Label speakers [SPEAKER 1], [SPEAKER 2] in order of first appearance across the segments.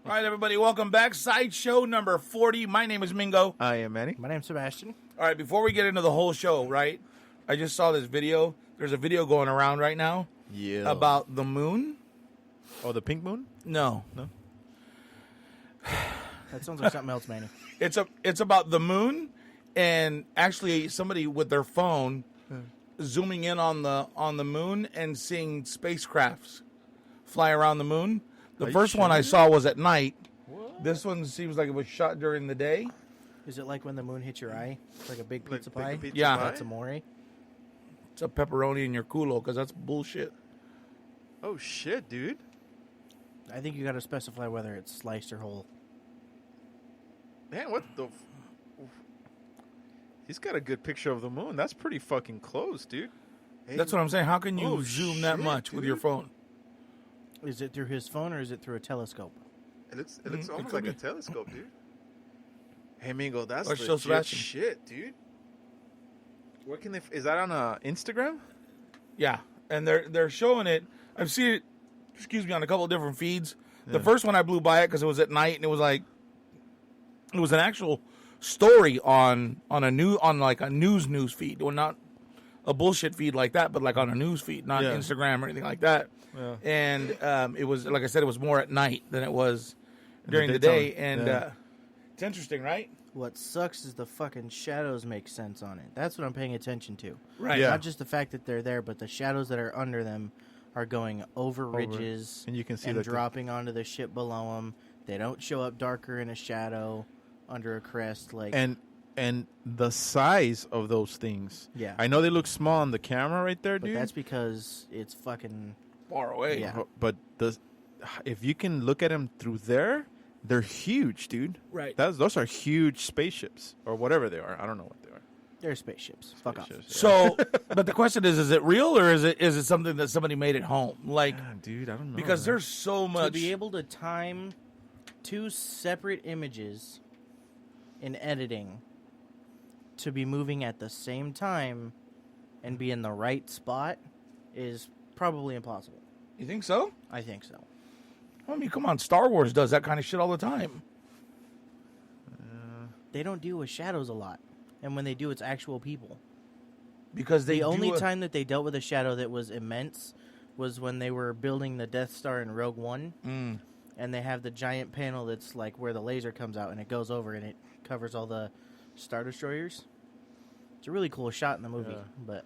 [SPEAKER 1] All right, everybody, welcome back. Sideshow number 40. My name is Mingo.
[SPEAKER 2] I am Manny.
[SPEAKER 3] My name's Sebastian.
[SPEAKER 1] All right, before we get into the whole show, right, I just saw this video. There's a video going around right now about the moon.
[SPEAKER 2] Oh, the pink moon?
[SPEAKER 1] No.
[SPEAKER 3] That sounds like something else, Manny.
[SPEAKER 1] It's about the moon and actually somebody with their phone zooming in on the moon and seeing spacecrafts fly around the moon. The first one I saw was at night. What? This one seems like it was shot during the day.
[SPEAKER 3] Is it like when the moon hits your eye? It's like a big pizza pie?
[SPEAKER 2] Like pizza
[SPEAKER 1] Yeah.
[SPEAKER 2] pie?
[SPEAKER 3] That's amore.
[SPEAKER 1] It's a pepperoni in your culo because that's bullshit.
[SPEAKER 2] Oh, shit, dude.
[SPEAKER 3] I think you got to specify whether it's sliced or whole.
[SPEAKER 2] Man, what the... He's got a good picture of the moon. That's pretty fucking close, dude. Hey,
[SPEAKER 1] That's what I'm saying. How can you zoom that
[SPEAKER 2] shit,
[SPEAKER 1] much with your
[SPEAKER 2] dude.
[SPEAKER 1] phone?
[SPEAKER 3] Is it through his phone or is it through a telescope?
[SPEAKER 2] It looks almost
[SPEAKER 1] could
[SPEAKER 2] like a
[SPEAKER 1] be.
[SPEAKER 2] telescope, dude. Hey, Mingo, that's
[SPEAKER 1] Let's show
[SPEAKER 2] legit
[SPEAKER 1] Sebastian.
[SPEAKER 2] shit, dude. Where can they... Is that on Instagram?
[SPEAKER 1] Yeah, and they're showing it. I've seen it. Excuse me, on a couple of different feeds. The
[SPEAKER 2] Yeah.
[SPEAKER 1] first one I blew by it because it was at night and it was like it was an actual story on a news feed, or not a bullshit feed like that, but like on a news feed, not
[SPEAKER 2] Yeah.
[SPEAKER 1] Instagram or anything like that.
[SPEAKER 2] Yeah.
[SPEAKER 1] And it was, like I said, it was more at night than it was during the
[SPEAKER 2] daytime.
[SPEAKER 1] day. And
[SPEAKER 2] Yeah.
[SPEAKER 1] it's interesting, right?
[SPEAKER 3] What sucks is the fucking shadows make sense on it. That's what I'm paying attention to.
[SPEAKER 1] Right.
[SPEAKER 2] Yeah.
[SPEAKER 3] Not just the fact that they're there, but the shadows that are under them are going over ridges
[SPEAKER 2] And you can see
[SPEAKER 3] and
[SPEAKER 2] that the-
[SPEAKER 3] dropping onto the shit below them. They don't show up darker in a shadow under a crest. Like
[SPEAKER 2] And the size of those things.
[SPEAKER 3] Yeah.
[SPEAKER 2] I know they look small on the camera right there,
[SPEAKER 3] but
[SPEAKER 2] dude.
[SPEAKER 3] that's because it's fucking...
[SPEAKER 1] Far away.
[SPEAKER 3] Yeah.
[SPEAKER 2] But if you can look at them through there, they're huge, dude.
[SPEAKER 1] Right.
[SPEAKER 2] Those are huge spaceships or whatever they are. I don't know what they are.
[SPEAKER 3] They're spaceships. Fuck off.
[SPEAKER 2] Spaceships, yeah.
[SPEAKER 1] So, but the question is it real or is it something that somebody made at home? Like,
[SPEAKER 2] Yeah, dude, I don't know.
[SPEAKER 1] because
[SPEAKER 2] man.
[SPEAKER 1] there's so
[SPEAKER 3] To
[SPEAKER 1] much.
[SPEAKER 3] be able to time two separate images in editing to be moving at the same time and be in the right spot is probably impossible.
[SPEAKER 1] You think so?
[SPEAKER 3] I think so.
[SPEAKER 1] I mean, come on, Star Wars does that kind of shit all the time.
[SPEAKER 3] They don't deal with shadows a lot. And when they do, it's actual people.
[SPEAKER 1] Because they
[SPEAKER 3] The only
[SPEAKER 1] do
[SPEAKER 3] time that they dealt with a shadow that was immense was when they were building the Death Star in Rogue One. And they have the giant panel that's like where the laser comes out and it goes over and it covers all the Star Destroyers. It's a really cool shot in the movie,
[SPEAKER 2] Yeah.
[SPEAKER 3] but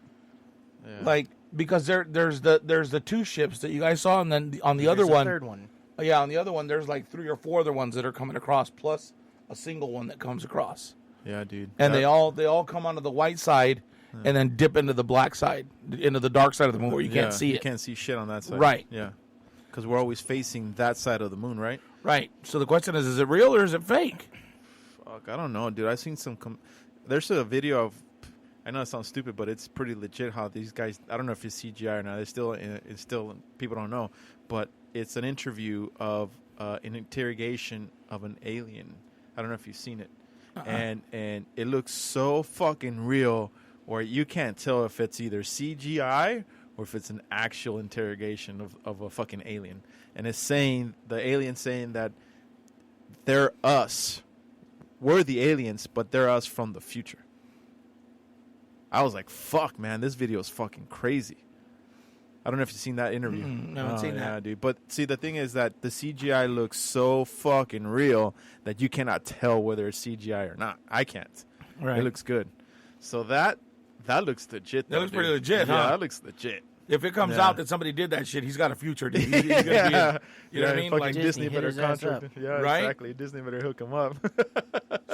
[SPEAKER 2] Yeah.
[SPEAKER 1] like, because there's the two ships that you guys saw, and then on the other
[SPEAKER 3] there's a
[SPEAKER 1] one,
[SPEAKER 3] third one.
[SPEAKER 1] yeah, on the other one, there's like 3 or 4 other ones that are coming across, plus a single one that comes across,
[SPEAKER 2] Yeah, dude.
[SPEAKER 1] and
[SPEAKER 2] That-
[SPEAKER 1] they all come onto the white side, and then dip into the black side, into the dark side of the moon where you can't see
[SPEAKER 2] You
[SPEAKER 1] it.
[SPEAKER 2] can't see shit on that side.
[SPEAKER 1] Right.
[SPEAKER 2] Yeah. Because we're always facing that side of the moon, right?
[SPEAKER 1] Right. So the question is it real or is it fake?
[SPEAKER 2] Fuck, I don't know, dude. I've seen some... There's a video of... I know it sounds stupid, but it's pretty legit how these guys... I don't know if it's CGI or not. It's still... People don't know. But it's an interview of an interrogation of an alien. I don't know if you've seen it. And it looks so fucking real where you can't tell if it's either CGI or if it's an actual interrogation of a fucking alien. And it's saying... The alien saying that they're us. We're the aliens, but they're us from the future. I was like, fuck, man, this video is fucking crazy. I don't know if you've seen that interview.
[SPEAKER 1] No, I haven't seen that.
[SPEAKER 2] Dude. But see, the thing is that the CGI looks so fucking real that you cannot tell whether it's CGI or not. I can't.
[SPEAKER 1] Right.
[SPEAKER 2] It looks good. So that looks legit.
[SPEAKER 1] That
[SPEAKER 2] though,
[SPEAKER 1] looks
[SPEAKER 2] dude.
[SPEAKER 1] pretty legit,
[SPEAKER 2] Yeah,
[SPEAKER 1] huh?
[SPEAKER 2] that looks legit.
[SPEAKER 1] If it comes
[SPEAKER 2] Yeah.
[SPEAKER 1] out that somebody did that shit, he's got a future, dude. He's gonna be in, you know what I mean?
[SPEAKER 2] fucking
[SPEAKER 1] Like,
[SPEAKER 3] Disney
[SPEAKER 2] Disney
[SPEAKER 3] hit
[SPEAKER 2] better
[SPEAKER 3] his ass
[SPEAKER 2] contract.
[SPEAKER 3] up.
[SPEAKER 2] Yeah,
[SPEAKER 1] Right?
[SPEAKER 2] exactly. Disney better hook him up.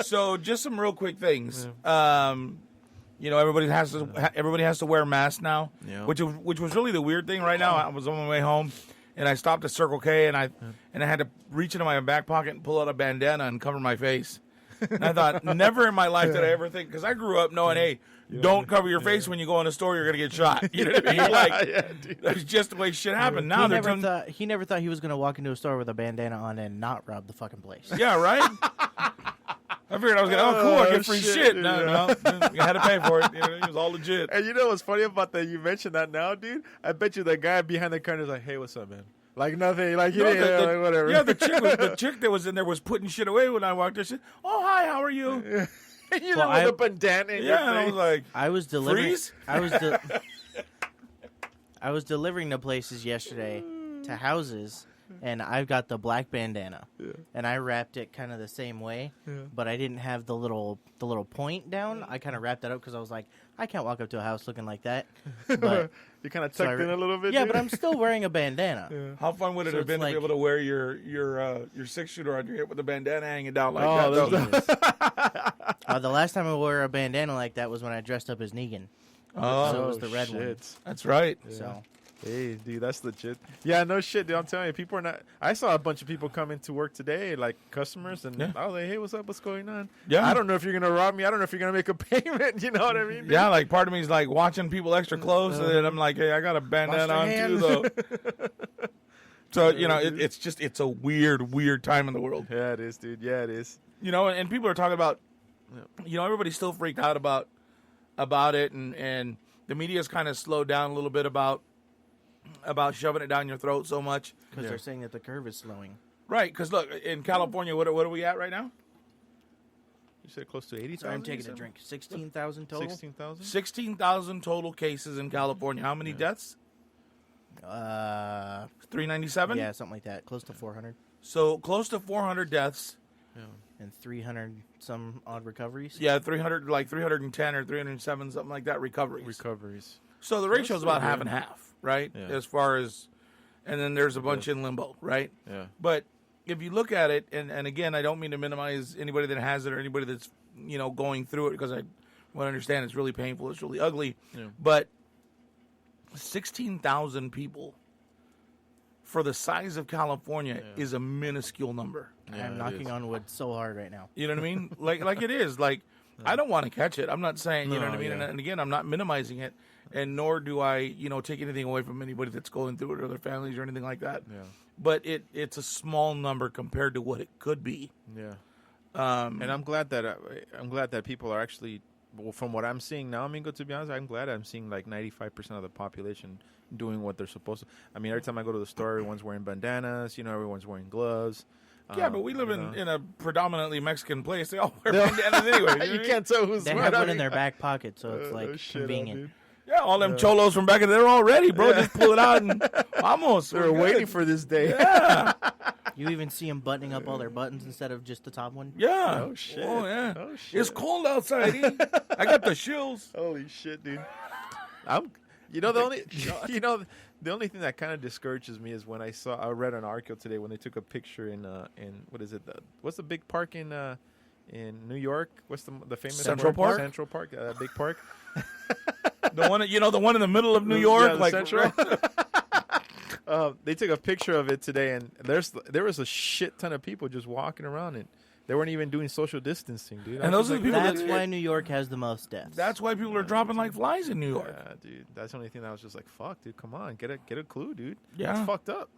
[SPEAKER 1] so just some real quick things. You know, everybody has to wear masks now,
[SPEAKER 2] Yeah.
[SPEAKER 1] which was really the weird thing right now. I was on my way home, and I stopped at Circle K, and I had to reach into my back pocket and pull out a bandana and cover my face. And I thought, never in my life did I ever think, because I grew up knowing, hey, don't cover your face when you go in a store, you're gonna get shot. You know what I mean? Like,
[SPEAKER 2] yeah, dude.
[SPEAKER 1] that's just the way shit happened. Now
[SPEAKER 3] He never thought he was going to walk into a store with a bandana on and not rob the fucking place.
[SPEAKER 1] yeah, right. I figured I was gonna, cool, I get free
[SPEAKER 2] shit,
[SPEAKER 1] shit.
[SPEAKER 2] dude.
[SPEAKER 1] No, you had to pay for it. You know, it was all legit.
[SPEAKER 2] And you know what's funny about that? You mentioned that now, dude. I bet you the guy behind the counter is like, "Hey, what's up, man? like nothing, like,
[SPEAKER 1] No,
[SPEAKER 2] like whatever.
[SPEAKER 1] Yeah, the chick that was in there was putting shit away when I walked in. She said, "Oh, hi, how are you?"
[SPEAKER 2] You
[SPEAKER 3] Well,
[SPEAKER 2] know, with a bandana in your
[SPEAKER 1] Yeah, and I
[SPEAKER 2] face.
[SPEAKER 1] was like,
[SPEAKER 3] I was delivering.
[SPEAKER 1] Freeze?
[SPEAKER 3] I was delivering to places yesterday, to houses, and I've got the black bandana, and I wrapped it kind of the same way, but I didn't have the little point down. I kind of wrapped that up because I was like, I can't walk up to a house looking like that. But
[SPEAKER 2] you kind of tucked in a little bit.
[SPEAKER 3] yeah,
[SPEAKER 2] dude?
[SPEAKER 3] but I'm still wearing a bandana.
[SPEAKER 1] how fun would it
[SPEAKER 3] So
[SPEAKER 1] have been
[SPEAKER 3] it's
[SPEAKER 1] to be
[SPEAKER 3] like-
[SPEAKER 1] able to wear your 6-shooter on your hip with the bandana hanging down like
[SPEAKER 2] Oh,
[SPEAKER 1] that? Though?
[SPEAKER 3] The last time I wore a bandana like that was when I dressed up as Negan.
[SPEAKER 1] Oh,
[SPEAKER 3] So it was the red one.
[SPEAKER 2] shit.
[SPEAKER 1] that's right.
[SPEAKER 3] So
[SPEAKER 2] Hey, dude, that's legit. Yeah, no shit, dude. I'm telling you, people are not. I saw a bunch of people come into work today, like customers, and
[SPEAKER 1] Yeah.
[SPEAKER 2] I was like, "Hey, what's up? What's going on?"
[SPEAKER 1] Yeah.
[SPEAKER 2] I don't know if you're gonna rob me. I don't know if you're gonna make a payment. You know what I mean? dude?
[SPEAKER 1] Yeah, like part of me is like watching people extra close, and then I'm like, hey, I got a bandana on too, though. So it's a weird time in the world,
[SPEAKER 2] Yeah, it is, dude. Yeah, it is.
[SPEAKER 1] and people are talking about, everybody's still freaked out about it, and the media's kind of slowed down a little bit about shoving it down your throat so much,
[SPEAKER 3] because they're saying that the curve is slowing.
[SPEAKER 1] right? Because look, in California, what are we at right now?
[SPEAKER 2] You said close to 80,000.
[SPEAKER 3] So I'm taking a drink. 16,000 total.
[SPEAKER 2] 16,000.
[SPEAKER 1] 16,000 total cases in California. How many deaths? 397.
[SPEAKER 3] Yeah, something like that. Close to 400
[SPEAKER 1] So close to 400 deaths.
[SPEAKER 3] and 300 some odd recoveries.
[SPEAKER 1] Yeah, 300, like 310 or 307, something like that, recoveries. So the ratio is
[SPEAKER 2] still
[SPEAKER 1] about half
[SPEAKER 2] good.
[SPEAKER 1] and half, right?
[SPEAKER 2] Yeah.
[SPEAKER 1] As far as, and then there's a bunch in limbo, right?
[SPEAKER 2] Yeah.
[SPEAKER 1] But if you look at it, and again, I don't mean to minimize anybody that has it or anybody that's, going through it, because I want to understand it's really painful, it's really ugly.
[SPEAKER 2] Yeah.
[SPEAKER 1] But 16,000 people for the size of California is a minuscule number.
[SPEAKER 2] Yeah,
[SPEAKER 3] I'm
[SPEAKER 2] it
[SPEAKER 3] knocking
[SPEAKER 2] is.
[SPEAKER 3] on wood so hard right now.
[SPEAKER 1] You know what I mean? like it is. Like, I don't want to catch it. I'm not saying, you know
[SPEAKER 2] No,
[SPEAKER 1] what I mean?
[SPEAKER 2] yeah.
[SPEAKER 1] And again, I'm not minimizing it, and nor do I, take anything away from anybody that's going through it or their families or anything like that.
[SPEAKER 2] Yeah.
[SPEAKER 1] But it's a small number compared to what it could be.
[SPEAKER 2] Yeah.
[SPEAKER 1] And
[SPEAKER 2] And I'm glad that people are actually, well, from what I'm seeing now, Mingo, to be honest, I'm glad I'm seeing like 95% of the population doing what they're supposed to. I mean, every time I go to the store, everyone's wearing bandanas, everyone's wearing gloves.
[SPEAKER 1] yeah, but we live in a predominantly Mexican place. They all wear bandanas anyway.
[SPEAKER 2] You can't tell who's
[SPEAKER 3] They
[SPEAKER 2] what.
[SPEAKER 3] have
[SPEAKER 2] I
[SPEAKER 3] one in
[SPEAKER 2] mean-
[SPEAKER 3] their back pocket, so it's
[SPEAKER 2] Oh,
[SPEAKER 3] like
[SPEAKER 2] shit,
[SPEAKER 3] convenient.
[SPEAKER 2] dude.
[SPEAKER 1] Yeah, all them cholos from back in there, they're all ready, bro. Just pull it out and vamos.
[SPEAKER 2] They're
[SPEAKER 1] We're
[SPEAKER 2] waiting
[SPEAKER 1] good.
[SPEAKER 2] for this day.
[SPEAKER 1] Yeah.
[SPEAKER 3] You even see them buttoning up all their buttons instead of just the top one.
[SPEAKER 1] Yeah.
[SPEAKER 2] Oh, shit.
[SPEAKER 1] Oh, yeah.
[SPEAKER 2] Oh, shit.
[SPEAKER 1] It's cold outside. I got the chills.
[SPEAKER 2] Holy shit, dude! The only thing that kind of discourages me is when I read an article today when they took a picture in what is it? What's the big park in New York? What's the famous
[SPEAKER 1] Central Park?
[SPEAKER 2] Central Park, big park.
[SPEAKER 1] The one, the one in the middle of New York,
[SPEAKER 2] the
[SPEAKER 1] like
[SPEAKER 2] Central. They took a picture of it today, and there was a shit ton of people just walking around, and they weren't even doing social distancing, dude.
[SPEAKER 1] And those are the people
[SPEAKER 3] That's
[SPEAKER 1] that-
[SPEAKER 3] why New York has the most deaths.
[SPEAKER 1] That's why people are dropping like flies in New York.
[SPEAKER 2] Yeah, dude. That's the only thing that I was just like, fuck, dude. Come on, get a clue, dude.
[SPEAKER 1] Yeah.
[SPEAKER 2] It's fucked up.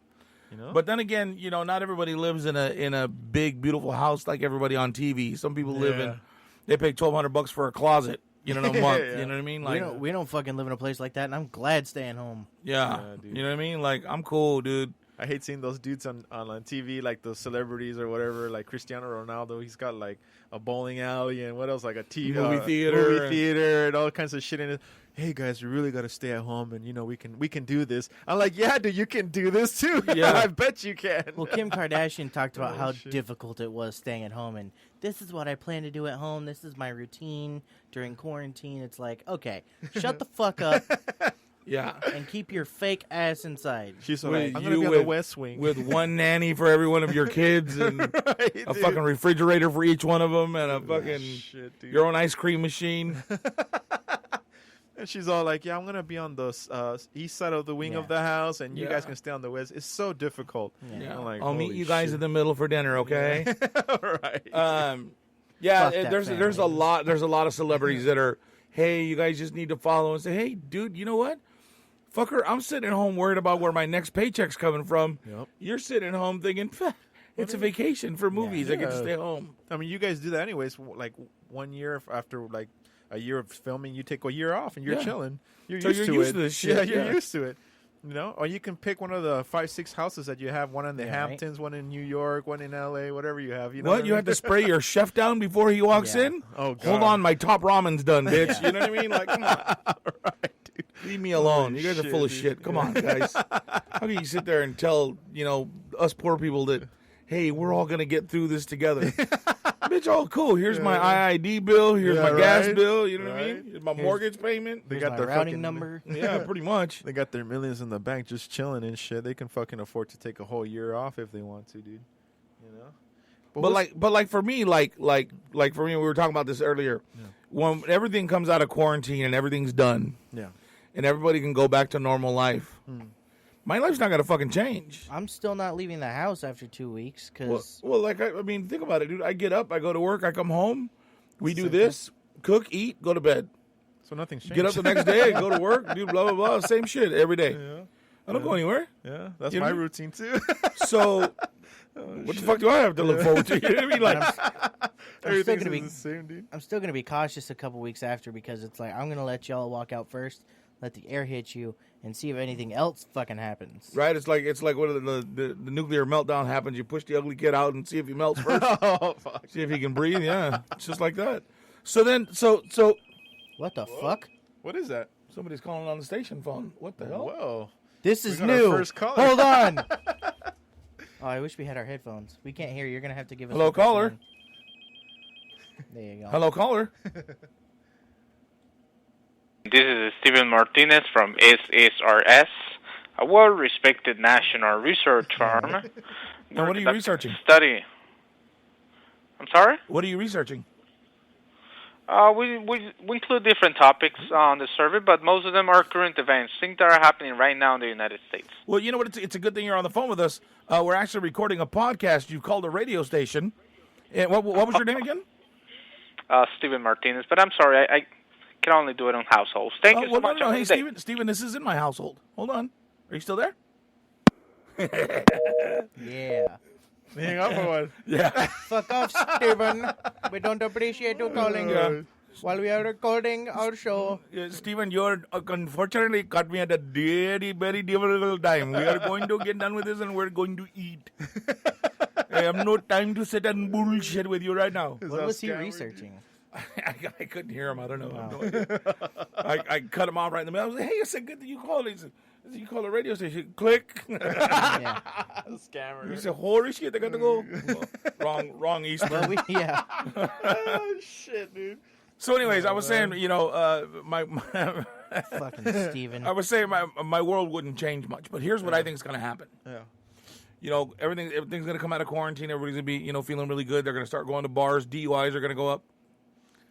[SPEAKER 1] But then again, not everybody lives in a big beautiful house like everybody on TV. Some people live in, they pay $1,200 for a closet, a month.
[SPEAKER 2] Yeah.
[SPEAKER 1] You know what I mean?
[SPEAKER 3] we
[SPEAKER 1] Like,
[SPEAKER 3] don't fucking live in a place like that, and I'm glad staying home.
[SPEAKER 1] yeah,
[SPEAKER 2] Yeah, dude.
[SPEAKER 1] you know what I mean? Like, I'm cool, dude.
[SPEAKER 2] I hate seeing those dudes on TV, like the celebrities or whatever, like Cristiano Ronaldo. He's got like a bowling alley and what else, like a TV
[SPEAKER 1] Movie theater.
[SPEAKER 2] and all kinds of shit in it. Hey guys, we really got to stay at home, and we can do this. I'm like, yeah, dude, you can do this too.
[SPEAKER 1] Yeah.
[SPEAKER 2] I bet you can.
[SPEAKER 3] Well, Kim Kardashian talked about
[SPEAKER 2] Oh,
[SPEAKER 3] how
[SPEAKER 2] shit.
[SPEAKER 3] difficult it was staying at home, and this is what I plan to do at home. This is my routine during quarantine. It's like, okay, shut the fuck up
[SPEAKER 1] Yeah.
[SPEAKER 3] and keep your fake ass inside.
[SPEAKER 2] She's
[SPEAKER 1] With
[SPEAKER 2] like, I'm gonna
[SPEAKER 1] you
[SPEAKER 2] be on the West Wing
[SPEAKER 1] With one nanny for every one of your kids and
[SPEAKER 2] Right,
[SPEAKER 1] a
[SPEAKER 2] dude.
[SPEAKER 1] fucking refrigerator for each one of them and a fucking
[SPEAKER 2] shit, dude.
[SPEAKER 1] your own ice cream machine.
[SPEAKER 2] And she's all like, yeah, I'm gonna be on the east side of the wing of the house, and you
[SPEAKER 1] Yeah.
[SPEAKER 2] guys can stay on the west. It's so difficult.
[SPEAKER 3] Yeah.
[SPEAKER 2] I'm like,
[SPEAKER 1] I'll meet
[SPEAKER 2] holy
[SPEAKER 1] you guys
[SPEAKER 2] shit.
[SPEAKER 1] in the middle for dinner, okay?
[SPEAKER 2] Right.
[SPEAKER 1] Yeah,
[SPEAKER 3] Fuck that
[SPEAKER 1] there's a
[SPEAKER 3] family.
[SPEAKER 1] lot of celebrities that are, hey, you guys just need to follow and say, hey, dude, you know what? Fucker, I'm sitting at home worried about where my next paycheck's coming from.
[SPEAKER 2] Yep.
[SPEAKER 1] You're sitting at home thinking, it's a vacation for movies. I get to
[SPEAKER 2] Yeah.
[SPEAKER 1] stay home.
[SPEAKER 2] I mean, you guys do that anyways. Like 1 year after like a year of filming, you take a year off and you're
[SPEAKER 1] Yeah.
[SPEAKER 2] chilling. You're
[SPEAKER 1] So
[SPEAKER 2] used
[SPEAKER 1] you're
[SPEAKER 2] to
[SPEAKER 1] used
[SPEAKER 2] it.
[SPEAKER 1] to this shit,
[SPEAKER 2] Yeah, you're
[SPEAKER 1] yeah.
[SPEAKER 2] used to it. You know, or you can pick one of the 5-6 houses that you have. One in the
[SPEAKER 3] Yeah,
[SPEAKER 2] Hamptons, one in New York, one in L.A., whatever you have. You know
[SPEAKER 1] What? You have to spray your chef down before he walks
[SPEAKER 3] Yeah.
[SPEAKER 1] in?
[SPEAKER 2] Oh, God.
[SPEAKER 1] Hold on, my top ramen's done, bitch. You know what I mean? Like, come on.
[SPEAKER 2] Right, dude.
[SPEAKER 1] Leave me alone.
[SPEAKER 2] Holy
[SPEAKER 1] You guys are
[SPEAKER 2] shit,
[SPEAKER 1] full of
[SPEAKER 2] dude.
[SPEAKER 1] shit. Come on, guys. How can you sit there and tell, us poor people that, hey, we're all going to get through this together? Bitch, all cool. Here's my IID bill. Here's
[SPEAKER 2] Yeah,
[SPEAKER 1] my gas
[SPEAKER 2] right?
[SPEAKER 1] bill. You know what I
[SPEAKER 2] Right.
[SPEAKER 1] mean? Here's my mortgage payment.
[SPEAKER 2] They
[SPEAKER 3] Here's
[SPEAKER 2] got
[SPEAKER 3] my
[SPEAKER 2] their
[SPEAKER 3] routing
[SPEAKER 2] fucking
[SPEAKER 3] number.
[SPEAKER 1] Yeah, pretty much.
[SPEAKER 2] They got their millions in the bank just chilling and shit. They can fucking afford to take a whole year off if they want to, dude. You know?
[SPEAKER 1] But like for me, like for me, we were talking about this earlier.
[SPEAKER 2] Yeah.
[SPEAKER 1] When everything comes out of quarantine and everything's done,
[SPEAKER 2] Yeah.
[SPEAKER 1] and everybody can go back to normal life, my life's not gonna fucking change.
[SPEAKER 3] I'm still not leaving the house after 2 weeks because
[SPEAKER 1] Well, like I mean, think about it, dude. I get up, I go to work, I come home, we do
[SPEAKER 2] Same
[SPEAKER 1] this, cook, eat, go to bed.
[SPEAKER 2] So nothing's changed.
[SPEAKER 1] Get up the next day, go to work, do blah blah blah, same shit every day.
[SPEAKER 2] Yeah.
[SPEAKER 1] I don't go anywhere.
[SPEAKER 2] Yeah. That's
[SPEAKER 1] You know
[SPEAKER 2] my
[SPEAKER 1] what I mean?
[SPEAKER 2] routine, too.
[SPEAKER 1] So, what the fuck do I have to look forward to? You know what I mean? Like,
[SPEAKER 3] I'm still
[SPEAKER 2] Everything's
[SPEAKER 3] gonna be
[SPEAKER 2] the same, dude.
[SPEAKER 3] I'm still gonna be cautious a couple weeks after because it's like I'm gonna let y'all walk out first, let the air hit you, and see if anything else fucking happens.
[SPEAKER 1] right? It's like when the nuclear meltdown happens. You push the ugly kid out and see if he melts first.
[SPEAKER 2] Oh, fuck.
[SPEAKER 1] See if he can breathe. Yeah, it's just like that. So then, so
[SPEAKER 3] What the fuck?
[SPEAKER 2] What is that?
[SPEAKER 1] somebody's calling on the station phone. What the hell?
[SPEAKER 2] Whoa.
[SPEAKER 3] This is
[SPEAKER 2] got our
[SPEAKER 3] new.
[SPEAKER 2] first caller.
[SPEAKER 3] Hold on. Oh, I wish we had our headphones. We can't hear. You're gonna have to give us.
[SPEAKER 1] Hello,
[SPEAKER 3] a person.
[SPEAKER 1] caller.
[SPEAKER 3] There you go.
[SPEAKER 1] Hello, caller.
[SPEAKER 4] This is Steven Martinez from SSRS, a well-respected national research firm.
[SPEAKER 1] Now, what are you researching?
[SPEAKER 4] Study. I'm sorry?
[SPEAKER 1] What are you researching?
[SPEAKER 4] We include different topics on the survey, but most of them are current events, things that are happening right now in the United States.
[SPEAKER 1] Well, you know what? It's a good thing you're on the phone with us. We're actually recording a podcast. You called a radio station. And what was your name again?
[SPEAKER 4] Steven Martinez, but I'm sorry, I can only do it on households. Thank you so
[SPEAKER 1] Well,
[SPEAKER 4] much.
[SPEAKER 1] no.
[SPEAKER 4] Have a
[SPEAKER 1] Hey,
[SPEAKER 4] good day.
[SPEAKER 1] Steven, this is in my household. Hold on. Are you still there?
[SPEAKER 3] Yeah.
[SPEAKER 2] Hang on for one.
[SPEAKER 1] Yeah.
[SPEAKER 3] Fuck off, Steven. We don't appreciate you calling
[SPEAKER 1] Yeah.
[SPEAKER 3] while we are recording our show.
[SPEAKER 1] Steven, you're unfortunately caught me at a very, very difficult time. We are going to get done with this and we're going to eat. I have no time to sit and bullshit with you right now.
[SPEAKER 3] What was he researching?
[SPEAKER 1] I couldn't hear him. I don't know. I have no idea. I cut him off right in the middle. I was like, hey, it's a good that you called. He said, you call a radio station. Click.
[SPEAKER 3] Yeah.
[SPEAKER 2] Scammer.
[SPEAKER 1] You said, holy shit, they got to go. Wrong Eastern.
[SPEAKER 3] Well, yeah.
[SPEAKER 2] Oh, shit, dude.
[SPEAKER 1] So, anyways, I was saying, my
[SPEAKER 3] Fucking Steven.
[SPEAKER 1] I was saying my world wouldn't change much, but here's what I think is going to happen.
[SPEAKER 2] Yeah.
[SPEAKER 1] Everything's going to come out of quarantine. Everybody's going to be, feeling really good. They're going to start going to bars. DUIs are going to go up.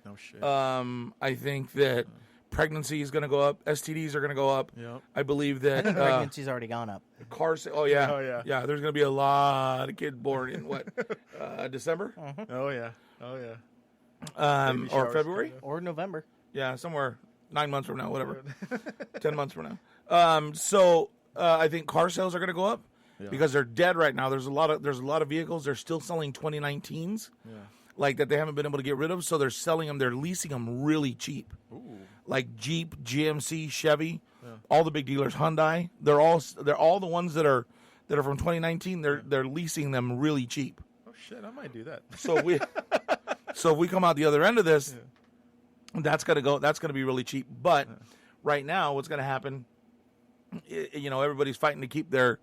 [SPEAKER 2] No shit.
[SPEAKER 1] I think that pregnancy is going to go up. STDs are going to go up.
[SPEAKER 2] Yep.
[SPEAKER 1] I believe
[SPEAKER 3] I
[SPEAKER 1] that
[SPEAKER 3] think pregnancy's already gone up.
[SPEAKER 1] cars. Oh yeah.
[SPEAKER 2] Oh, yeah.
[SPEAKER 1] Yeah. There's going to be a lot of kids born in what December
[SPEAKER 2] Oh, yeah. Oh, yeah. Baby
[SPEAKER 1] or
[SPEAKER 2] showers
[SPEAKER 1] February.
[SPEAKER 2] coming
[SPEAKER 3] Or November.
[SPEAKER 1] Yeah, somewhere 9 months from now, whatever. 10 months from now. So I think car sales are going to go up because they're dead right now. There's a lot of vehicles. They're still selling 2019s.
[SPEAKER 2] Yeah.
[SPEAKER 1] Like that they haven't been able to get rid of, so they're selling them. They're leasing them really cheap.
[SPEAKER 2] Ooh.
[SPEAKER 1] Like Jeep, GMC, Chevy, all the big dealers, Hyundai. They're all the ones that are from 2019. They're leasing them really cheap.
[SPEAKER 2] Oh, shit. I might do that.
[SPEAKER 1] So if we come out the other end of this, that's gonna be really cheap. But right now, what's gonna happen? Everybody's fighting to keep their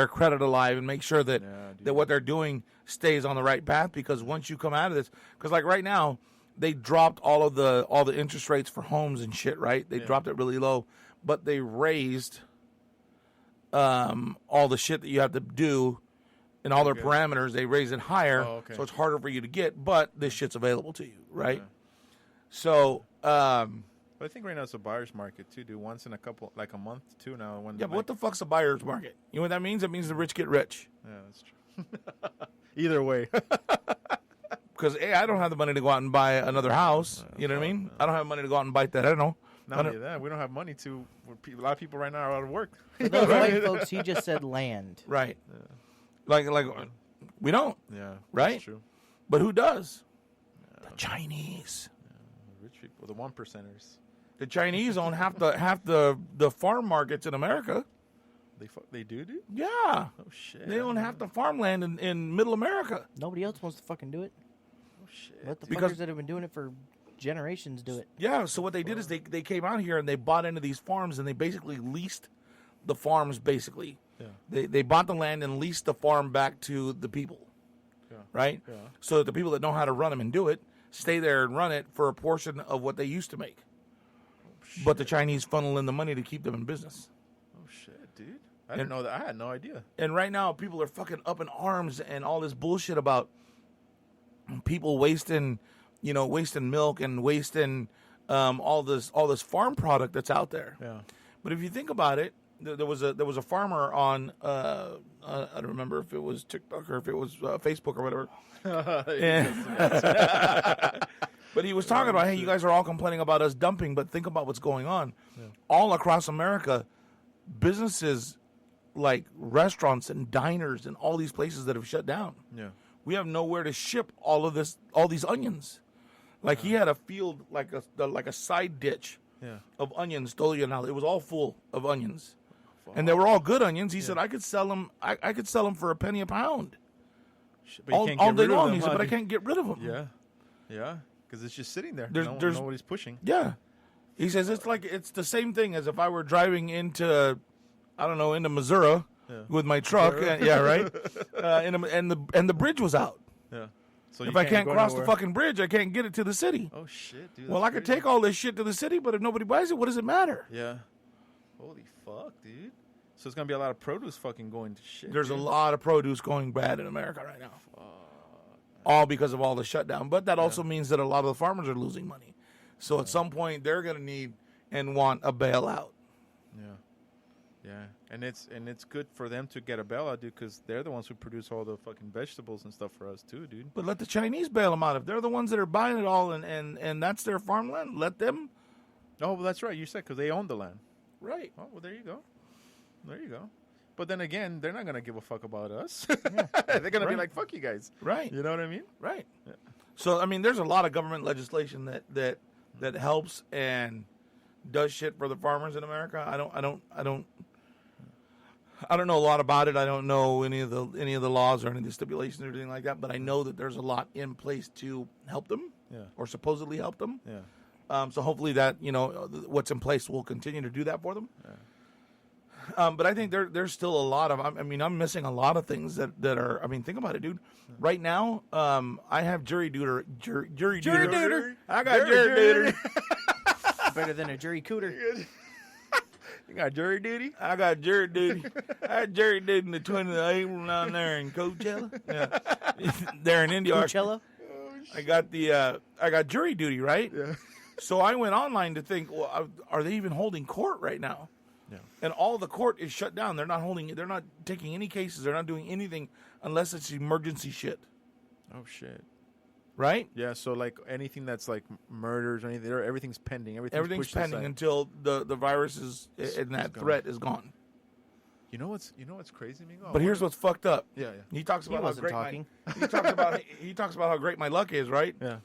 [SPEAKER 1] credit alive and make sure that what they're doing stays on the right path. Because once you come out of this, because like right now, they dropped all the interest rates for homes and shit. Right? They dropped it really low, but they raised all the shit that you have to do and all their parameters. They raise it higher, so it's harder for you to get. But this shit's available to you, right?
[SPEAKER 2] Yeah.
[SPEAKER 1] So.
[SPEAKER 2] But I think right now it's a buyer's market too, dude. Once in a month too now.
[SPEAKER 1] Yeah, but what the fuck's a buyer's market? You know what that means? It means the rich get rich.
[SPEAKER 2] Yeah, that's true. Either way.
[SPEAKER 1] Because I don't have the money to go out and buy another house. You know what I mean? I don't have money to go out and buy that. I don't know.
[SPEAKER 2] Not only that, we don't have money to. A lot of people right now are out of work.
[SPEAKER 3] For those white folks, he just said land.
[SPEAKER 1] Right. Like we don't.
[SPEAKER 2] Yeah,
[SPEAKER 1] Right?
[SPEAKER 2] That's true.
[SPEAKER 1] But who does? The Chinese.
[SPEAKER 2] Rich people, the 1%ers.
[SPEAKER 1] The Chinese own half the farm markets in America.
[SPEAKER 2] They do, dude.
[SPEAKER 1] Yeah.
[SPEAKER 2] Oh shit.
[SPEAKER 1] They own half the farmland in Middle America.
[SPEAKER 3] Nobody else wants to fucking do it.
[SPEAKER 2] Oh shit.
[SPEAKER 3] Let the
[SPEAKER 1] Because-
[SPEAKER 3] fuckers that have been doing it for generations do it.
[SPEAKER 1] Yeah. So what they did is they came out here and they bought into these farms and they basically leased the farms. Basically,
[SPEAKER 2] Yeah.
[SPEAKER 1] they bought the land and leased the farm back to the people.
[SPEAKER 2] Yeah.
[SPEAKER 1] Right.
[SPEAKER 2] Yeah.
[SPEAKER 1] So that the people that know how to run them and do it stay there and run it for a portion of what they used to make. But the Chinese funnel in the money to keep them in business.
[SPEAKER 2] Oh shit, dude. I didn't know that. I had no idea.
[SPEAKER 1] And right now, people are fucking up in arms and all this bullshit about people wasting, wasting milk and wasting all this farm product that's out there.
[SPEAKER 2] Yeah.
[SPEAKER 1] But if you think about it, there was a farmer on I don't remember if it was TikTok or if it was Facebook or whatever. But he was talking about, hey, you guys are all complaining about us dumping, but think about what's going on. Yeah. All across America, businesses like restaurants and diners and all these places that have shut down.
[SPEAKER 2] Yeah.
[SPEAKER 1] We have nowhere to ship all these onions. Like he had a field, like a side ditch of onions. It was all full of onions. And they were all good onions. He said, I could sell them. I could sell them for a penny a pound.
[SPEAKER 2] But
[SPEAKER 1] all day long. He said, but I can't get rid of them.
[SPEAKER 2] Yeah. Yeah. Because it's just sitting there.
[SPEAKER 1] There's
[SPEAKER 2] nobody's pushing.
[SPEAKER 1] Yeah. He says it's the same thing as if I were driving into Missouri with my truck. Yeah, right. And the bridge was out.
[SPEAKER 2] Yeah. So
[SPEAKER 1] if I can't cross the fucking bridge, I can't get it to the city.
[SPEAKER 2] Oh shit, dude.
[SPEAKER 1] Well, I could take all this shit to the city, but if nobody buys it, what does it matter?
[SPEAKER 2] Yeah. Holy fuck, dude. So it's gonna be a lot of produce fucking going to shit.
[SPEAKER 1] There's a lot of produce going bad in America right now. All because of all the shutdown. But that also means that a lot of the farmers are losing money. So at some point they're gonna need and want a bailout.
[SPEAKER 2] Yeah. Yeah. And it's good for them to get a bailout, dude, because they're the ones who produce all the fucking vegetables and stuff for us too, dude.
[SPEAKER 1] But let the Chinese bail them out. If they're the ones that are buying it all and that's their farmland, let them.
[SPEAKER 2] Oh, well, that's right. You said because they own the land.
[SPEAKER 1] Right.
[SPEAKER 2] Oh, well, there you go. There you go. But then again, they're not going to give a fuck about us. They're going to be like, fuck you guys.
[SPEAKER 1] Right.
[SPEAKER 2] You know what I mean?
[SPEAKER 1] Right. Yeah. So, I mean, there's a lot of government legislation that helps and does shit for the farmers in America. I don't know a lot about it. I don't know any of the laws or any of the stipulations or anything like that, but I know that there's a lot in place to help them or supposedly help them.
[SPEAKER 2] Yeah.
[SPEAKER 1] So hopefully that, what's in place will continue to do that for them. Yeah. But I think there's still a lot of, I'm missing a lot of things that are, think about it, dude. Right now, I have jury duty. I got jury duty.
[SPEAKER 3] Better than a jury cooter.
[SPEAKER 2] You got jury duty?
[SPEAKER 1] I got jury duty. I had jury duty in the 20th of April down there in Coachella. Yeah. There in India.
[SPEAKER 3] Coachella?
[SPEAKER 1] I got jury duty, right? Yeah. So I went online to think, well, are they even holding court right now?
[SPEAKER 2] Yeah.
[SPEAKER 1] And all the court is shut down. They're not taking any cases. They're not doing anything unless it's emergency shit.
[SPEAKER 2] Oh shit.
[SPEAKER 1] Right?
[SPEAKER 2] Yeah, so like anything that's like murders or anything, everything's pending.
[SPEAKER 1] Everything's pending aside. Until the virus is and that threat is gone.
[SPEAKER 2] You know what's crazy, Mingo?
[SPEAKER 1] But here's what's fucked up.
[SPEAKER 2] Yeah.
[SPEAKER 1] He talks about
[SPEAKER 3] he
[SPEAKER 1] talks about how great my luck is, right?
[SPEAKER 2] Yeah.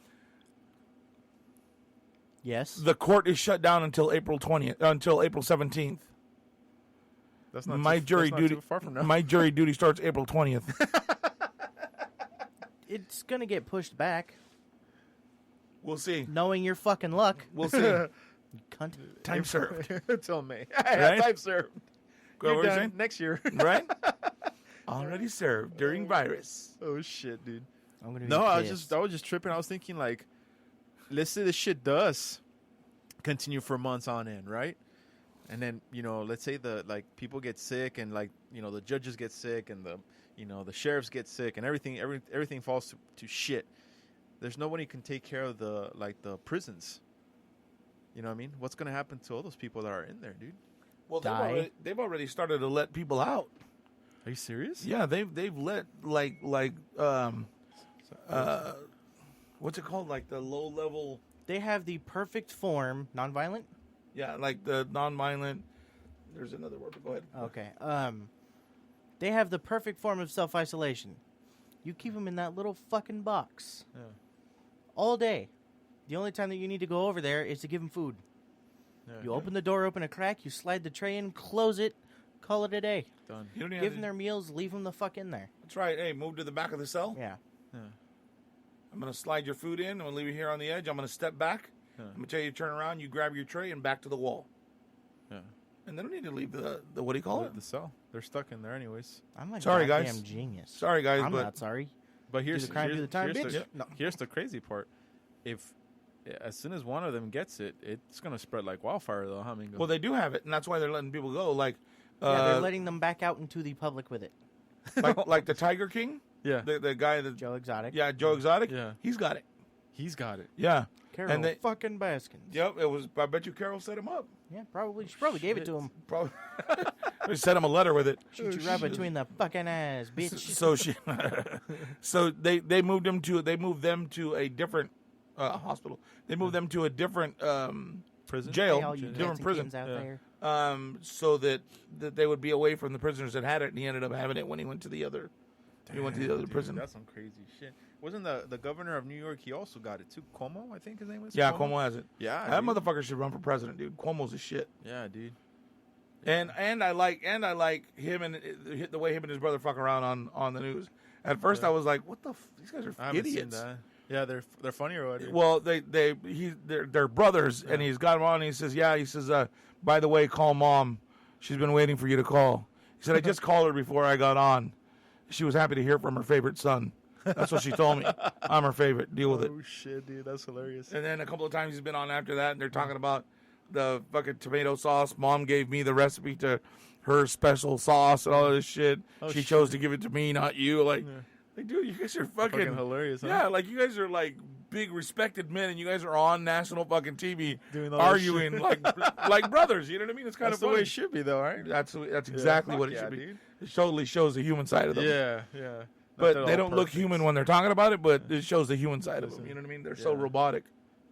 [SPEAKER 3] Yes.
[SPEAKER 1] The court is shut down until April 17th.
[SPEAKER 2] That's not
[SPEAKER 1] my jury duty.
[SPEAKER 2] Too far from now.
[SPEAKER 1] My jury duty starts April 20th.
[SPEAKER 3] It's gonna get pushed back.
[SPEAKER 1] We'll see.
[SPEAKER 3] Knowing your fucking luck.
[SPEAKER 1] We'll see.
[SPEAKER 3] Cunt.
[SPEAKER 1] Time served.
[SPEAKER 2] Tell me.
[SPEAKER 1] Right?
[SPEAKER 2] Time served.
[SPEAKER 1] You're
[SPEAKER 2] done next year.
[SPEAKER 1] Right? Already served during virus.
[SPEAKER 2] Oh shit, dude.
[SPEAKER 3] I'm gonna be
[SPEAKER 2] pissed. I was just tripping. I was thinking like, let's say this shit does continue for months on end, right? And then, let's say people get sick and the judges get sick and the sheriffs get sick and everything falls to shit. There's nobody who can take care of the prisons. You know what I mean? What's going to happen to all those people that are in there, dude?
[SPEAKER 1] Well, they've already started to let people out.
[SPEAKER 2] Are you serious?
[SPEAKER 1] Yeah, they've let what's it called? Like the low level.
[SPEAKER 3] They have the perfect form, nonviolent.
[SPEAKER 1] Yeah, like the nonviolent. There's another word. But go ahead.
[SPEAKER 3] Okay. They have the perfect form of self-isolation. You keep them in that little fucking box all day. The only time that you need to go over there is to give them food.
[SPEAKER 2] Yeah.
[SPEAKER 3] You open the door, open a crack, you slide the tray in, close it, Call it a day.
[SPEAKER 2] Done.
[SPEAKER 1] You don't even
[SPEAKER 3] Give
[SPEAKER 1] have
[SPEAKER 3] them their meals. Leave them the fuck in there.
[SPEAKER 1] That's right. Hey, move to the back of the cell.
[SPEAKER 3] Yeah.
[SPEAKER 2] Yeah.
[SPEAKER 1] I'm going to slide your food in. I'm going to leave it here on the edge. I'm going to step back.
[SPEAKER 2] Yeah.
[SPEAKER 1] I'm going to tell you to turn around. You grab your tray and back to the wall.
[SPEAKER 2] Yeah.
[SPEAKER 1] And they don't need to leave the what do you call it?
[SPEAKER 2] The cell. They're stuck in there anyways.
[SPEAKER 3] I'm a
[SPEAKER 1] Sorry,
[SPEAKER 3] goddamn
[SPEAKER 1] guys.
[SPEAKER 3] genius.
[SPEAKER 1] Sorry, guys,
[SPEAKER 3] I'm
[SPEAKER 1] but
[SPEAKER 3] not sorry.
[SPEAKER 2] But here's
[SPEAKER 3] the crime, do the time,
[SPEAKER 2] here's
[SPEAKER 3] bitch.
[SPEAKER 2] The,
[SPEAKER 3] No.
[SPEAKER 2] here's the crazy part. If as soon as one of them gets it, it's gonna spread like wildfire, though. Huh, Mingo?
[SPEAKER 1] well, they do have it, and that's why they're letting people go. Like,
[SPEAKER 3] Yeah, they're letting them back out into the public with it.
[SPEAKER 1] like the Tiger King,
[SPEAKER 2] yeah,
[SPEAKER 1] the guy that
[SPEAKER 3] Joe Exotic.
[SPEAKER 1] yeah, Joe Exotic.
[SPEAKER 2] Yeah.
[SPEAKER 1] He's got it.
[SPEAKER 2] he's got it.
[SPEAKER 1] Yeah,
[SPEAKER 3] Carol
[SPEAKER 1] and they,
[SPEAKER 3] fucking Baskins.
[SPEAKER 1] yep, it was. I bet you Carol set him up.
[SPEAKER 3] Yeah, probably. She probably gave it to him.
[SPEAKER 1] Probably we sent him a letter with it.
[SPEAKER 3] Shoot you right between the fucking eyes, bitch.
[SPEAKER 1] So she, so they moved them to a different hospital. They moved them to a different
[SPEAKER 2] Prison.
[SPEAKER 1] jail,
[SPEAKER 3] Hey, all you
[SPEAKER 1] different
[SPEAKER 3] cats and
[SPEAKER 1] prison,
[SPEAKER 3] kittens out
[SPEAKER 2] Yeah.
[SPEAKER 3] there.
[SPEAKER 1] so that they would be away from the prisoners that had it. And he ended up having it when he went to the other. He went to the other
[SPEAKER 2] Dude,
[SPEAKER 1] prison.
[SPEAKER 2] That's some crazy shit. Wasn't the governor of New York? He also got it too. Cuomo, I think his name was.
[SPEAKER 1] Yeah, Cuomo has it.
[SPEAKER 2] Yeah,
[SPEAKER 1] That
[SPEAKER 2] dude.
[SPEAKER 1] motherfucker should run for president, dude. Cuomo's a shit.
[SPEAKER 2] Yeah, dude.
[SPEAKER 1] And I like him and the way him and his brother fuck around on the news. At first,
[SPEAKER 2] Yeah.
[SPEAKER 1] I was like, "What the? These guys
[SPEAKER 2] I
[SPEAKER 1] are
[SPEAKER 2] haven't seen
[SPEAKER 1] idiots."
[SPEAKER 2] that. Yeah, they're funny or what?
[SPEAKER 1] Well, they're brothers, and he's got him on. And he says, "Yeah," he says, "By the way, call mom. She's been waiting for you to call." He said, "I just called her before I got on. She was happy to hear from her favorite son. That's what she told me. I'm her favorite. Deal with it."
[SPEAKER 2] Oh shit, dude, that's hilarious.
[SPEAKER 1] And then a couple of times he's been on after that, and they're talking about the fucking tomato sauce. Mom gave me the recipe to her special sauce and all this shit.
[SPEAKER 2] Oh,
[SPEAKER 1] She
[SPEAKER 2] shit.
[SPEAKER 1] chose to give it to me, not you. Like, dude, you guys are fucking
[SPEAKER 2] hilarious, huh?
[SPEAKER 1] Yeah, like you guys are like big respected men, and you guys are on national fucking TV
[SPEAKER 2] Doing all this
[SPEAKER 1] arguing like brothers. You know what I mean? It's kind
[SPEAKER 2] That's
[SPEAKER 1] of
[SPEAKER 2] the way
[SPEAKER 1] funny.
[SPEAKER 2] it should be, though, right?
[SPEAKER 1] That's exactly
[SPEAKER 2] fuck
[SPEAKER 1] what it
[SPEAKER 2] yeah,
[SPEAKER 1] should be.
[SPEAKER 2] dude.
[SPEAKER 1] It totally shows the human side of them.
[SPEAKER 2] Yeah, yeah.
[SPEAKER 1] But they don't look human when they're talking about it, but it shows the human side of them. You know what I mean? They're so
[SPEAKER 2] Yeah.
[SPEAKER 1] robotic.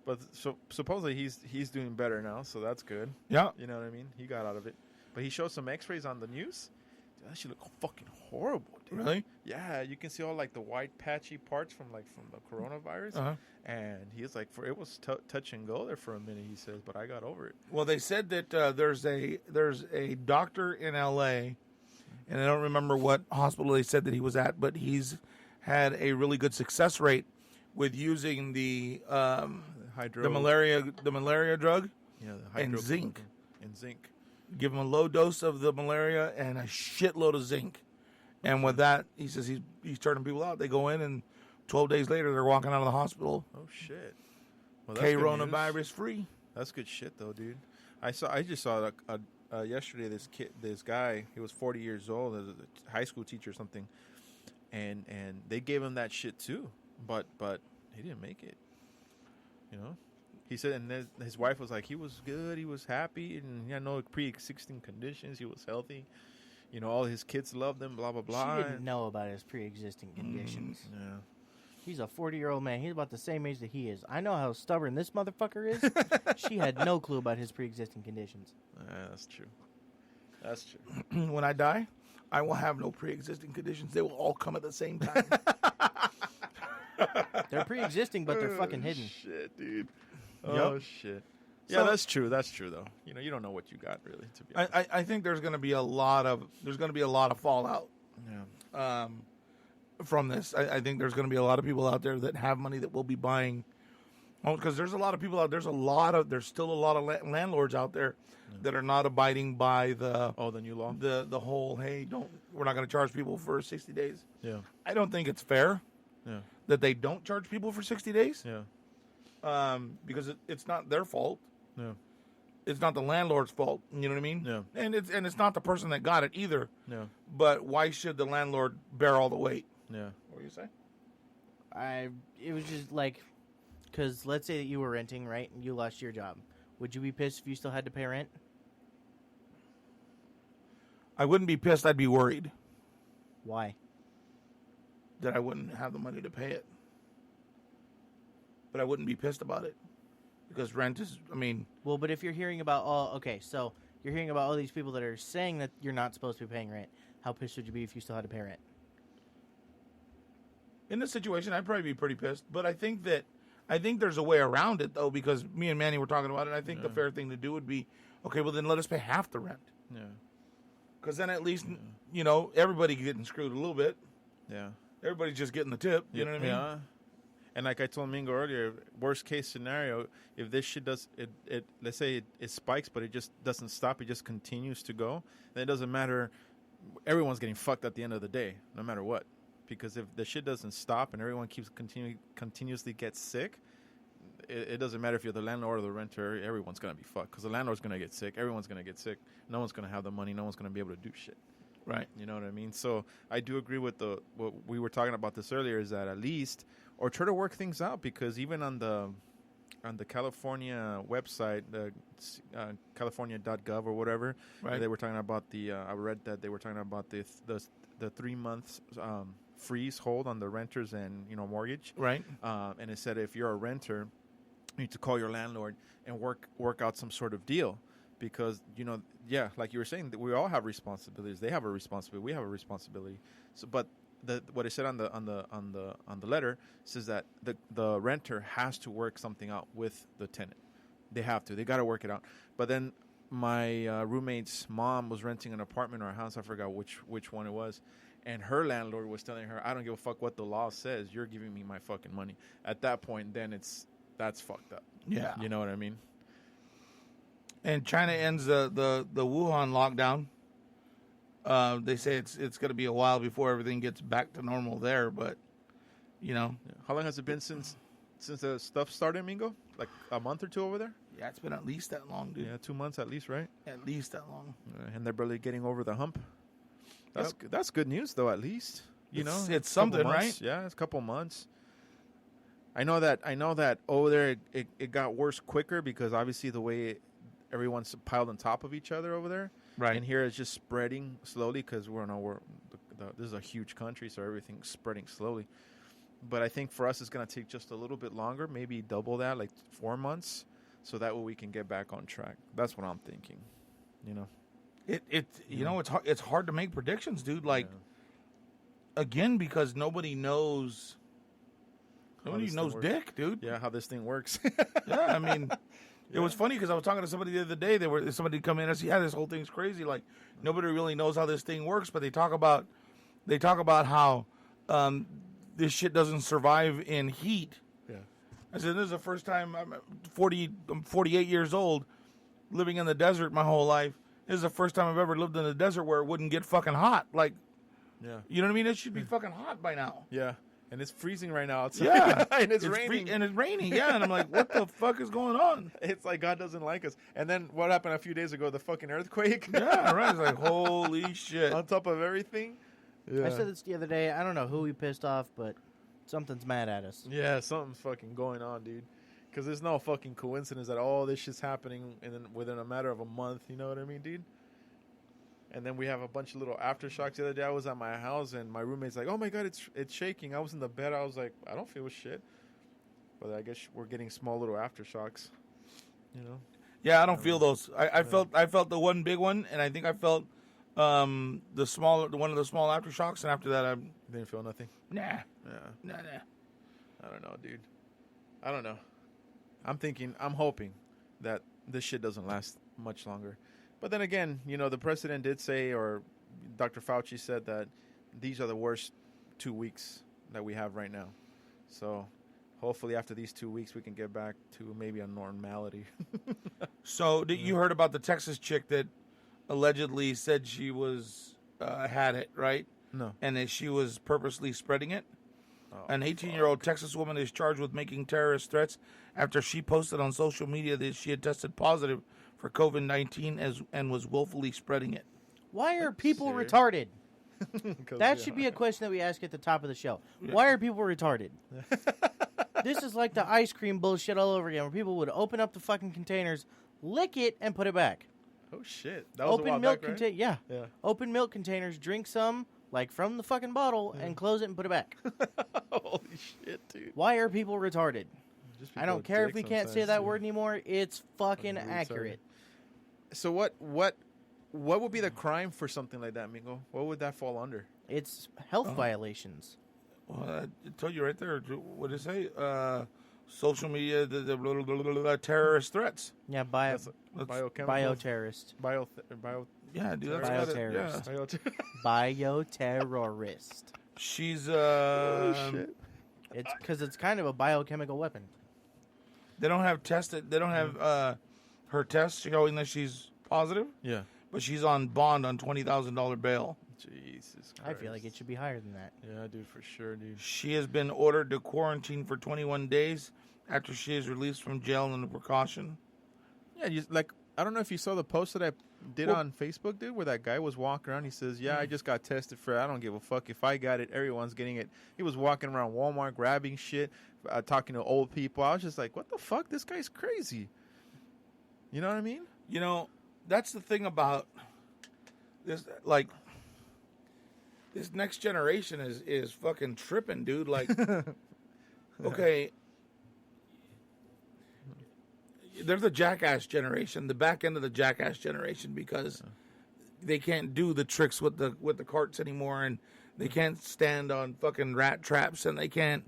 [SPEAKER 2] But so supposedly he's doing better now, so that's good.
[SPEAKER 1] Yeah.
[SPEAKER 2] You know what I mean? He got out of it. But he showed some X-rays on the news. Dude, that shit look fucking horrible, dude.
[SPEAKER 1] Really?
[SPEAKER 2] Yeah, you can see all like the white patchy parts from the coronavirus.
[SPEAKER 1] Uh-huh.
[SPEAKER 2] And he's like, it was touch and go there for a minute. He says, but I got over it.
[SPEAKER 1] Well, they said that there's a doctor in L.A., and I don't remember what hospital they said that he was at, but he's had a really good success rate with using the malaria drug
[SPEAKER 2] Yeah, the
[SPEAKER 1] and zinc.
[SPEAKER 2] And zinc.
[SPEAKER 1] Give him a low dose of the malaria and a shitload of zinc, and with that, he says he's turning people out. They go in, and 12 days later, they're walking out of the hospital.
[SPEAKER 2] Oh shit. Well, that's good news.
[SPEAKER 1] Coronavirus free.
[SPEAKER 2] That's good shit, though, dude. I just saw yesterday this guy. He was 40 years old, a high school teacher or something, and they gave him that shit too, but he didn't make it. You know, he said, and then his wife was like, he was good, he was happy, and he had no pre-existing conditions. He was healthy. You know, all his kids loved him. Blah blah blah.
[SPEAKER 3] She didn't know about his pre-existing conditions.
[SPEAKER 2] Yeah.
[SPEAKER 3] He's a 40-year-old man. He's about the same age that he is. I know how stubborn this motherfucker is. She had no clue about his pre-existing conditions.
[SPEAKER 2] That's true. That's true.
[SPEAKER 1] When I die, I will have no pre-existing conditions. They will all come at the same time.
[SPEAKER 3] They're pre-existing, but they're fucking hidden.
[SPEAKER 2] Shit, dude. Oh shit. Yeah,
[SPEAKER 1] So-
[SPEAKER 2] that's true. That's true, though. You know, you don't know what you got really. To be honest.
[SPEAKER 1] I think there's going to be a lot of fallout
[SPEAKER 2] Yeah.
[SPEAKER 1] from this. I think there's going to be a lot of people out there that have money that will be buying homes, because there's a lot of people out. There's still a lot of landlords out there that are not abiding by the
[SPEAKER 2] The new law.
[SPEAKER 1] the whole, hey, we're not going to charge people for 60 days.
[SPEAKER 2] Yeah.
[SPEAKER 1] I don't think it's fair
[SPEAKER 2] Yeah.
[SPEAKER 1] that they don't charge people for 60 days.
[SPEAKER 2] Yeah.
[SPEAKER 1] Because it's not their fault.
[SPEAKER 2] Yeah.
[SPEAKER 1] It's not the landlord's fault. You know what I mean?
[SPEAKER 2] Yeah.
[SPEAKER 1] And it's not the person that got it either.
[SPEAKER 2] Yeah.
[SPEAKER 1] But why should the landlord bear all the weight?
[SPEAKER 2] Yeah.
[SPEAKER 1] What were you say?
[SPEAKER 3] It was just like, because let's say that you were renting, right, and you lost your job. Would you be pissed if you still had to pay rent?
[SPEAKER 1] I wouldn't be pissed. I'd be worried
[SPEAKER 3] Why?
[SPEAKER 1] that I wouldn't have the money to pay it. But I wouldn't be pissed about it because rent is. I mean,
[SPEAKER 3] Well, but if you're hearing about so you're hearing about all these people that are saying that you're not supposed to be paying rent. How pissed would you be if you still had to pay rent?
[SPEAKER 1] in this situation, I'd probably be pretty pissed. But I think there's a way around it though, because me and Manny were talking about it. And I think the fair thing to do would be, okay, well then let us pay half the rent.
[SPEAKER 2] Yeah.
[SPEAKER 1] Because then at least, you know, everybody getting screwed a little bit.
[SPEAKER 2] Yeah.
[SPEAKER 1] Everybody's just getting the tip. You know what I mean?
[SPEAKER 2] Yeah. And like I told Mingo earlier, worst case scenario, if this shit does it let's say it spikes, but it just doesn't stop, it just continues to go, then it doesn't matter. Everyone's getting fucked at the end of the day, no matter what. Because if the shit doesn't stop and everyone keeps continuously gets sick, it doesn't matter if you're the landlord or the renter. Everyone's gonna be fucked because the landlord's gonna get sick. Everyone's gonna get sick. No one's gonna have the money. No one's gonna be able to do shit.
[SPEAKER 1] Right.
[SPEAKER 2] You know what I mean? So I do agree with what we were talking about this earlier. Is that at least or try to work things out, because even on the California website, the California.gov or whatever,
[SPEAKER 1] Right.
[SPEAKER 2] they were talking about the. I read that they were talking about the 3 months freeze hold on the renters and mortgage.
[SPEAKER 1] Right.
[SPEAKER 2] And it said if you're a renter, you need to call your landlord and work out some sort of deal, because like you were saying, that we all have responsibilities. They have a responsibility. We have a responsibility. So, but what it said on the letter says that the renter has to work something out with the tenant. They have to. They got to work it out. But then my roommate's mom was renting an apartment or a house. I forgot which one it was. And her landlord was telling her, I don't give a fuck what the law says. You're giving me my fucking money. At that point, then that's fucked up.
[SPEAKER 1] Yeah.
[SPEAKER 2] You know what I mean?
[SPEAKER 1] And China ends the Wuhan lockdown. They say it's going to be a while before everything gets back to normal there, but
[SPEAKER 2] Yeah. How long has it been since the stuff started, Mingo? Like a month or two over there?
[SPEAKER 1] yeah, it's been at least that long, dude.
[SPEAKER 2] Yeah, 2 months at least, right?
[SPEAKER 1] At least that long.
[SPEAKER 2] And they're barely getting over the hump. That's
[SPEAKER 1] Yep.
[SPEAKER 2] that's good news, though. At least
[SPEAKER 1] It's
[SPEAKER 2] a couple
[SPEAKER 1] something,
[SPEAKER 2] months.
[SPEAKER 1] right?
[SPEAKER 2] Yeah, it's a couple months. I know that over there it got worse quicker, because obviously the way everyone's piled on top of each other over there,
[SPEAKER 1] Right.
[SPEAKER 2] and here it's just spreading slowly, because this is a huge country, so everything's spreading slowly. But I think for us it's going to take just a little bit longer, maybe double that, like 4 months, so that way we can get back on track. That's what I'm thinking.
[SPEAKER 1] It's hard to make predictions, dude. Like
[SPEAKER 2] Yeah.
[SPEAKER 1] again, because nobody knows
[SPEAKER 2] How this thing works.
[SPEAKER 1] dick, dude.
[SPEAKER 2] Yeah, how this thing works.
[SPEAKER 1] Yeah, I mean, it was funny because I was talking to somebody the other day. Somebody come in and said, "Yeah, this whole thing's crazy. Like nobody really knows how this thing works." But they talk about how this shit doesn't survive in heat.
[SPEAKER 2] Yeah.
[SPEAKER 1] I said, "This is the first time I'm 48 years old, living in the desert my whole life. This is the first time I've ever lived in the desert where it wouldn't get fucking hot. Like,
[SPEAKER 2] Yeah.
[SPEAKER 1] you know what I mean? It should be fucking hot by now."
[SPEAKER 2] Yeah. And it's freezing right now outside.
[SPEAKER 1] Yeah,
[SPEAKER 2] and it's raining.
[SPEAKER 1] and it's raining. Yeah, and I'm like, what the fuck is going on?
[SPEAKER 2] It's like God doesn't like us. And then what happened a few days ago? The fucking earthquake.
[SPEAKER 1] Yeah, right. It's like, holy shit.
[SPEAKER 2] On top of everything. Yeah.
[SPEAKER 3] I said this the other day. I don't know who we pissed off, but something's mad at us.
[SPEAKER 2] Yeah, something's fucking going on, dude. Because there's no fucking coincidence that all this shit's happening within a matter of a month. You know what I mean, dude? And then we have a bunch of little aftershocks. The other day I was at my house and my roommate's like, "Oh my God, it's shaking." I was in the bed. I was like, "I don't feel shit." But I guess we're getting small little aftershocks.
[SPEAKER 1] Yeah, I don't feel those. I felt the one big one, and I think I felt one of the small aftershocks, and after that, I'm
[SPEAKER 2] Didn't feel nothing.
[SPEAKER 1] nah.
[SPEAKER 2] Yeah.
[SPEAKER 1] Nah.
[SPEAKER 2] I don't know, dude. I don't know. I'm hoping that this shit doesn't last much longer. But then again, the president did say, or Dr. Fauci said, that these are the worst 2 weeks that we have right now. So hopefully after these 2 weeks, we can get back to maybe a normality.
[SPEAKER 1] So, you heard about the Texas chick that allegedly said she was had it, right?
[SPEAKER 2] No.
[SPEAKER 1] And that she was purposely spreading it?
[SPEAKER 2] Oh,
[SPEAKER 1] An 18-year-old Texas woman is charged with making terrorist threats after she posted on social media that she had tested positive for COVID-19 and was willfully spreading it.
[SPEAKER 3] Why are people
[SPEAKER 2] serious?
[SPEAKER 3] retarded? That should be a question that we ask at the top of the show. Why are people retarded? This is like the ice cream bullshit all over again, where people would open up the fucking containers, lick it, and put it back.
[SPEAKER 2] Oh, shit. That was a while
[SPEAKER 3] Open milk
[SPEAKER 2] back, right?
[SPEAKER 3] container,
[SPEAKER 2] Yeah.
[SPEAKER 3] Open milk containers, drink some, like from the fucking bottle, and close it and put it back.
[SPEAKER 2] Holy shit, dude.
[SPEAKER 3] Why are people retarded?
[SPEAKER 2] Just
[SPEAKER 3] I
[SPEAKER 2] people
[SPEAKER 3] don't
[SPEAKER 2] are
[SPEAKER 3] care if we
[SPEAKER 2] dicks
[SPEAKER 3] can't say
[SPEAKER 2] sometimes,
[SPEAKER 3] that
[SPEAKER 2] dude.
[SPEAKER 3] word anymore. It's fucking
[SPEAKER 2] Fucking
[SPEAKER 3] accurate.
[SPEAKER 2] So what would be the crime for something like that, Mingo? What would that fall under?
[SPEAKER 3] It's health violations.
[SPEAKER 1] Well, I told you right there. What did it say? Social media, the terrorist threats.
[SPEAKER 3] Yeah,
[SPEAKER 2] That's a biochemical.
[SPEAKER 3] bioterrorist.
[SPEAKER 1] Yeah, dude. That's got it. Yeah.
[SPEAKER 3] Bioterrorist.
[SPEAKER 1] She's
[SPEAKER 2] Shit.
[SPEAKER 3] It's because it's kind of a biochemical weapon.
[SPEAKER 1] They don't have tested. They don't have her test showing that she's positive.
[SPEAKER 2] Yeah.
[SPEAKER 1] But she's on bond on $20,000 bail.
[SPEAKER 2] Jesus Christ.
[SPEAKER 3] I feel like it should be higher than that.
[SPEAKER 2] Yeah, dude, for sure, dude.
[SPEAKER 1] She has been ordered to quarantine for 21 days after she is released from jail under precaution.
[SPEAKER 2] Yeah, I don't know if you saw the post that I did on Facebook, dude, where that guy was walking around. He says, "Yeah, I just got tested for it. I don't give a fuck if I got it. Everyone's getting it." He was walking around Walmart grabbing shit, talking to old people. I was just like, "What the fuck? This guy's crazy." You know what I mean?
[SPEAKER 1] You know, that's the thing about this. Like, this next generation is fucking tripping, dude. Like, okay. They're the jackass generation, the back end of the jackass generation, because they can't do the tricks with the carts anymore, and they can't stand on fucking rat traps, and they can't,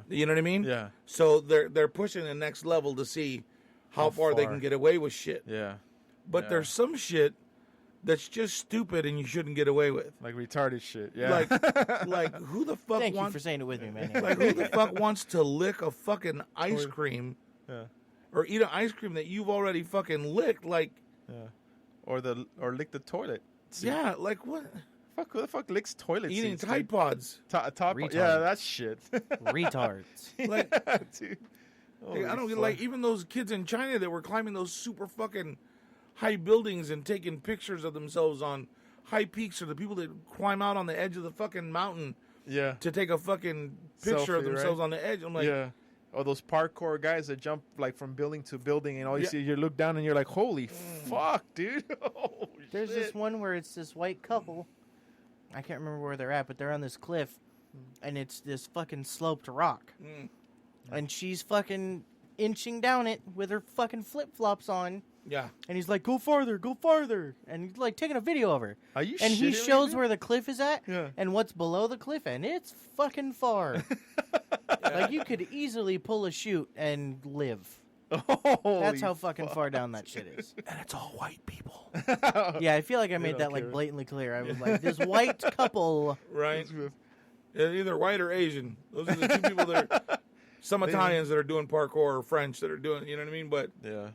[SPEAKER 1] you know what I mean?
[SPEAKER 2] Yeah.
[SPEAKER 1] So they're pushing the next level to see how far they can get away with shit.
[SPEAKER 2] Yeah.
[SPEAKER 1] But
[SPEAKER 2] Yeah.
[SPEAKER 1] there's some shit that's just stupid and you shouldn't get away with.
[SPEAKER 2] Like retarded shit. Yeah.
[SPEAKER 1] Like who the fuck
[SPEAKER 3] Thank you
[SPEAKER 1] wants
[SPEAKER 3] for saying it with me, man.
[SPEAKER 1] like who the fuck wants to lick a fucking ice cream?
[SPEAKER 2] Yeah.
[SPEAKER 1] Or eat an ice cream that you've already fucking licked, like,
[SPEAKER 2] Yeah. Or lick the toilet seat.
[SPEAKER 1] yeah, like what?
[SPEAKER 2] Fuck, who the fuck licks toilet
[SPEAKER 1] Eating
[SPEAKER 2] seats?
[SPEAKER 1] Tide Pods.
[SPEAKER 2] Top.
[SPEAKER 3] Retard.
[SPEAKER 2] Yeah, that's shit.
[SPEAKER 3] Retards.
[SPEAKER 1] Like,
[SPEAKER 2] Yeah, dude.
[SPEAKER 1] Like, I don't
[SPEAKER 2] Holy
[SPEAKER 1] get,
[SPEAKER 2] fuck.
[SPEAKER 1] like, even those kids in China that were climbing those super fucking high buildings and taking pictures of themselves on high peaks, or the people that climb out on the edge of the fucking mountain
[SPEAKER 2] Yeah.
[SPEAKER 1] to take a fucking picture of
[SPEAKER 2] Selfie,
[SPEAKER 1] themselves
[SPEAKER 2] right?
[SPEAKER 1] on the edge. I'm like,
[SPEAKER 2] Yeah. Or those parkour guys that jump like from building to building, and all you
[SPEAKER 1] Yeah.
[SPEAKER 2] see, you look down and you're like, "Holy fuck, dude!" Oh,
[SPEAKER 3] There's
[SPEAKER 2] shit.
[SPEAKER 3] this one where it's this white couple. I can't remember where they're at, but they're on this cliff, and it's this fucking sloped rock.
[SPEAKER 1] Mm.
[SPEAKER 3] And she's fucking inching down it with her fucking flip-flops on.
[SPEAKER 1] yeah.
[SPEAKER 3] And he's like, go farther. And he's like taking a video of her.
[SPEAKER 2] Are you
[SPEAKER 3] And he
[SPEAKER 2] shitting me,
[SPEAKER 3] shows
[SPEAKER 2] dude?
[SPEAKER 3] where the cliff is at
[SPEAKER 2] Yeah.
[SPEAKER 3] and what's below the cliff, and it's fucking far. Like, you could easily pull a chute and live. That's how fucking far down that shit is.
[SPEAKER 1] And it's all white people.
[SPEAKER 3] Yeah, I feel like I made
[SPEAKER 2] don't
[SPEAKER 3] that like
[SPEAKER 2] care.
[SPEAKER 3] blatantly clear. I was like, this white couple.
[SPEAKER 1] Right? Yeah, either white or Asian. Those are the two people that are, some Italians that are doing parkour, or French that are doing, you know what I mean? But
[SPEAKER 2] Yeah,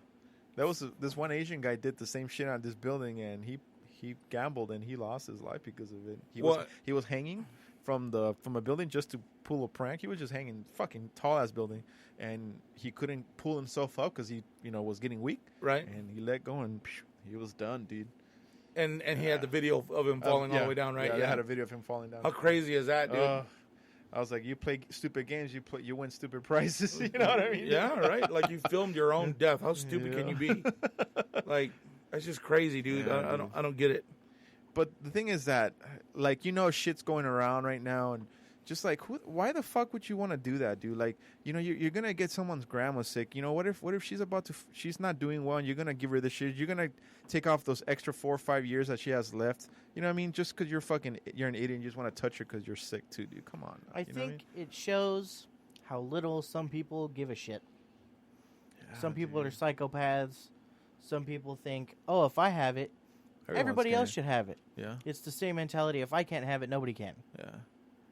[SPEAKER 2] that was this one Asian guy did the same shit on this building, and he gambled and he lost his life because of it. He was hanging from a building just to pull a prank. He was just hanging, fucking tall ass building, and he couldn't pull himself up because he was getting weak.
[SPEAKER 1] right?
[SPEAKER 2] And he let go and he was done, dude.
[SPEAKER 1] And he had the video of him falling all the way down, right?
[SPEAKER 2] Yeah, they had a video of him falling down.
[SPEAKER 1] How crazy is that, dude?
[SPEAKER 2] I was like, you play stupid games, you win stupid prizes. You know what I mean?
[SPEAKER 1] Yeah, right. Like, you filmed your own death. How stupid can you be? Like, that's just crazy, dude.
[SPEAKER 2] Yeah,
[SPEAKER 1] I don't get it.
[SPEAKER 2] But the thing is that, like, shit's going around right now, and just like, why the fuck would you want to do that, dude? Like, you're gonna get someone's grandma sick. What if she's not doing well, and you're gonna give her the shit? You're gonna take off those extra 4 or 5 years that she has left. You know what I mean? Just because you're an idiot, and you just want to touch her because you're sick too, dude. Come on.
[SPEAKER 3] I think it shows how little some people give a shit. Some people are psychopaths. Some people think, oh, if I have it, everybody else should have it.
[SPEAKER 2] Yeah.
[SPEAKER 3] It's the same mentality. If I can't have it, nobody can.
[SPEAKER 2] Yeah.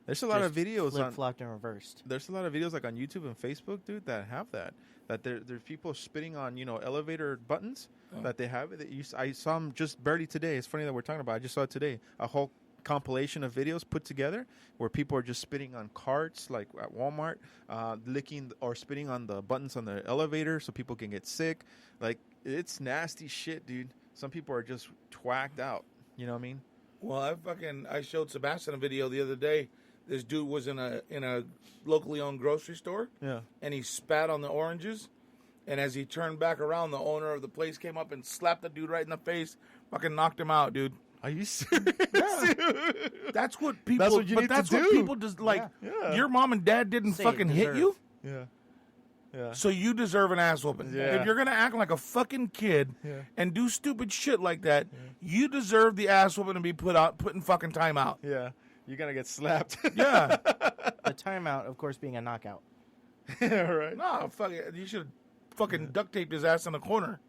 [SPEAKER 2] There's a lot of
[SPEAKER 3] Just
[SPEAKER 2] videos
[SPEAKER 3] flip-flopped and reversed.
[SPEAKER 2] There's a lot of videos like on YouTube and Facebook, dude, that have that. That there's people spitting on elevator buttons that they have. I saw them just barely today. It's funny that we're talking about it. I just saw it today. A whole compilation of videos put together where people are just spitting on carts, like at Walmart, licking or spitting on the buttons on the elevator so people can get sick. Like, it's nasty shit, dude. Some people are just twacked out. You know what I mean?
[SPEAKER 1] Well, I showed Sebastian a video the other day. This dude was in a locally owned grocery store.
[SPEAKER 2] Yeah.
[SPEAKER 1] And he spat on the oranges. And as he turned back around, the owner of the place came up and slapped the dude right in the face. Fucking knocked him out, dude.
[SPEAKER 2] Are you serious?
[SPEAKER 1] Yeah. That's what people.
[SPEAKER 2] That's what you need to
[SPEAKER 1] what
[SPEAKER 2] do.
[SPEAKER 1] people just like.
[SPEAKER 2] Yeah.
[SPEAKER 1] Your mom and dad didn't
[SPEAKER 3] Say
[SPEAKER 1] fucking hit
[SPEAKER 3] deserve.
[SPEAKER 1] you,
[SPEAKER 2] Yeah. Yeah.
[SPEAKER 1] so you deserve an ass whooping.
[SPEAKER 2] Yeah.
[SPEAKER 1] If you're gonna act like a fucking kid
[SPEAKER 2] Yeah.
[SPEAKER 1] and do stupid shit like that, you deserve the ass whooping and be put in fucking timeout.
[SPEAKER 2] Yeah. You're going to get slapped.
[SPEAKER 1] Yeah.
[SPEAKER 3] The timeout, of course, being a knockout.
[SPEAKER 2] Right.
[SPEAKER 1] No, fuck it. You should have fucking duct taped his ass in the corner.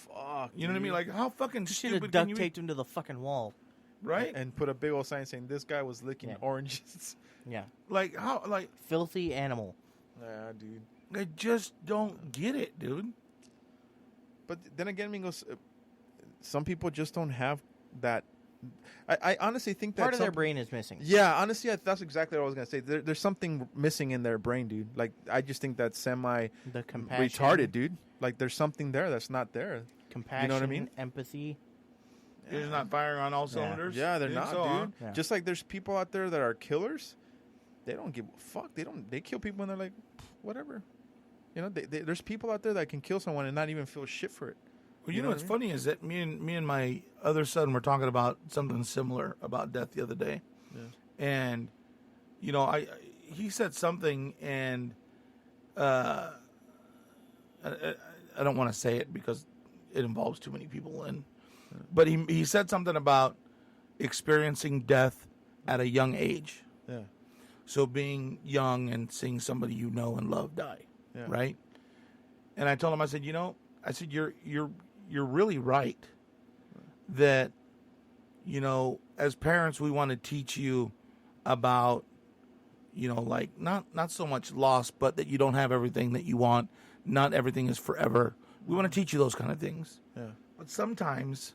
[SPEAKER 2] Fuck.
[SPEAKER 1] You know what I mean?
[SPEAKER 2] dude.
[SPEAKER 1] Like, how fucking
[SPEAKER 3] You should have
[SPEAKER 1] stupid
[SPEAKER 3] duct
[SPEAKER 1] can you
[SPEAKER 3] taped him to the fucking wall.
[SPEAKER 1] be? Right?
[SPEAKER 2] And put a big old sign saying this guy was licking
[SPEAKER 3] Yeah.
[SPEAKER 2] oranges.
[SPEAKER 3] Yeah.
[SPEAKER 1] Like, how? Like,
[SPEAKER 3] Filthy animal.
[SPEAKER 2] Yeah, dude.
[SPEAKER 1] I just don't get it, dude.
[SPEAKER 2] But then again, Mingos, some people just don't have that. I honestly think that
[SPEAKER 3] Part of their brain is missing.
[SPEAKER 2] Yeah, honestly, that's exactly what I was gonna say. There's something missing in their brain, dude. Like, I just think that's
[SPEAKER 3] The compassion.
[SPEAKER 2] retarded, dude. Like, there's something there that's not there.
[SPEAKER 3] Compassion,
[SPEAKER 2] You know what I mean?
[SPEAKER 3] Empathy.
[SPEAKER 1] They're just not firing on all cylinders.
[SPEAKER 2] Yeah, they're
[SPEAKER 1] You think
[SPEAKER 2] not,
[SPEAKER 1] so, huh?
[SPEAKER 2] dude.
[SPEAKER 3] Yeah.
[SPEAKER 2] Just like there's people out there that are killers. They don't give a fuck. They kill people and they're like, whatever. You know, there's people out there that can kill someone and not even feel shit for it.
[SPEAKER 1] Well, you know
[SPEAKER 2] what
[SPEAKER 1] what's
[SPEAKER 2] I mean?
[SPEAKER 1] funny is that me and my other son were talking about something similar about death the other day, and you know, he said something, and I don't want to say it because it involves too many people, but he said something about experiencing death at a young age.
[SPEAKER 2] Yeah.
[SPEAKER 1] So being young and seeing somebody you know and love die,
[SPEAKER 2] Yeah.
[SPEAKER 1] right? And I told him, I said, you're really right that, you know, as parents, we want to teach you about, you know, like not so much loss, but that you don't have everything that you want. Not everything is forever. We want to teach you those kind of things.
[SPEAKER 2] Yeah.
[SPEAKER 1] But sometimes